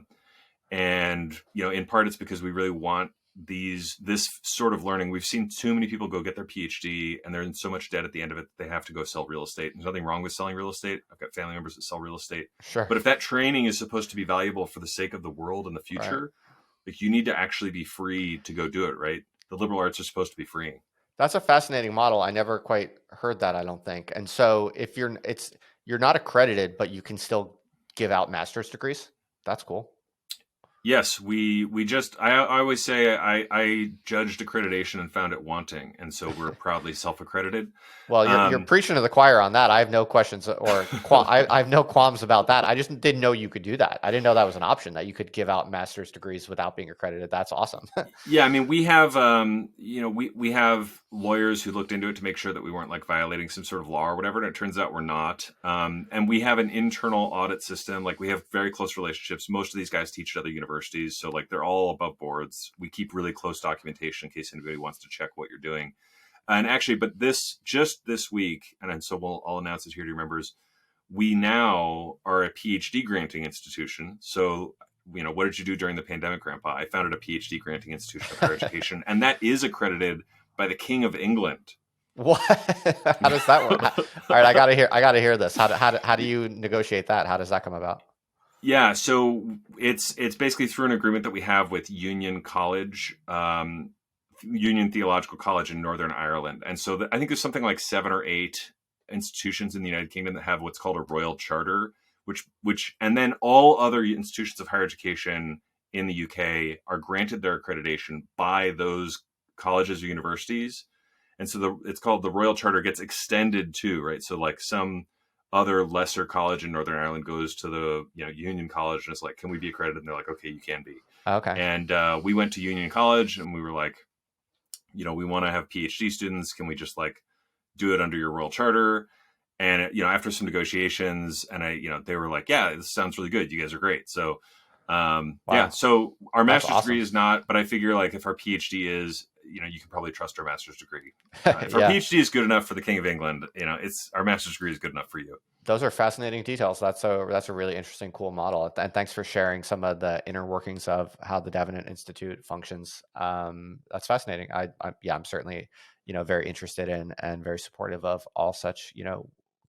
And, in part it's because we really want this sort of learning. We've seen too many people go get their PhD and they're in so much debt at the end of it that they have to go sell real estate. There's nothing wrong with selling real estate. I've got family members that sell real estate. Sure. But if that training is supposed to be valuable for the sake of the world in the future, like you need to actually be free to go do it, right? The liberal arts are supposed to be freeing. That's a fascinating model. I never quite heard that, I don't think. And so if you're not accredited, but you can still give out master's degrees. That's cool. Yes, we just I always say I judged accreditation and found it wanting, and so we're proudly self-accredited. Well, you're preaching to the choir on that. I have no questions or I have no qualms about that. I just didn't know you could do that. I didn't know that was an option, that you could give out master's degrees without being accredited. That's awesome. Yeah, I mean, we have we have lawyers who looked into it to make sure that we weren't like violating some sort of law or whatever, and it turns out we're not. And we have an internal audit system. Like we have very close relationships. Most of these guys teach at other universities, so like they're all above boards. We keep really close documentation in case anybody wants to check what you're doing. And actually, but just this week, and so I'll announce it here to your members. We now are a PhD granting institution. So, what did you do during the pandemic, Grandpa? I founded a PhD granting institution of higher education, and that is accredited by the King of England. What? How does that work? All right, I gotta hear this. How do you negotiate that? How does that come about? Yeah, so it's basically through an agreement that we have with Union College, Union Theological College in Northern Ireland, and so I think there's something like 7 or 8 institutions in the United Kingdom that have what's called a royal charter, which and then all other institutions of higher education in the UK are granted their accreditation by those colleges or universities, and so it's called the royal charter gets extended too, right? So like some other lesser college in Northern Ireland goes to the Union College and it's like, can we be accredited? And they're like, okay, you can be. Okay. And we went to Union College and we were like, we want to have PhD students. Can we just like do it under your royal charter? And after some negotiations, and they were like, yeah, this sounds really good. You guys are great. So yeah, Wow. so our That's master's awesome. degree is not, but I figure like if our PhD is, you can probably trust our master's degree. If our Yeah. PhD is good enough for the King of England, it's our master's degree is good enough for you. Those are fascinating details. That's a really interesting, cool model. And thanks for sharing some of the inner workings of how the Davenant Institute functions. That's fascinating. Yeah, I'm certainly, very interested in and very supportive of all such,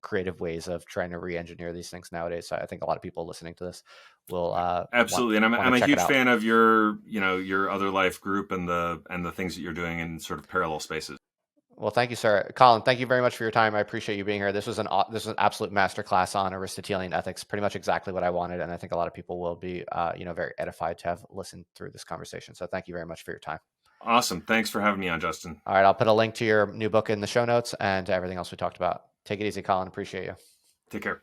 creative ways of trying to re-engineer these things nowadays. So I think a lot of people listening to this will want Absolutely, and I'm, want I'm to a check it huge out. fan of your other life group and the things that you're doing in sort of parallel spaces. Well, thank you, sir. Colin, thank you very much for your time. I appreciate you being here. This was an absolute masterclass on Aristotelian ethics, pretty much exactly what I wanted, and I think a lot of people will be, very edified to have listened through this conversation. So, thank you very much for your time. Awesome, thanks for having me on, Justin. All right, I'll put a link to your new book in the show notes and to everything else we talked about. Take it easy, Colin. Appreciate you. Take care.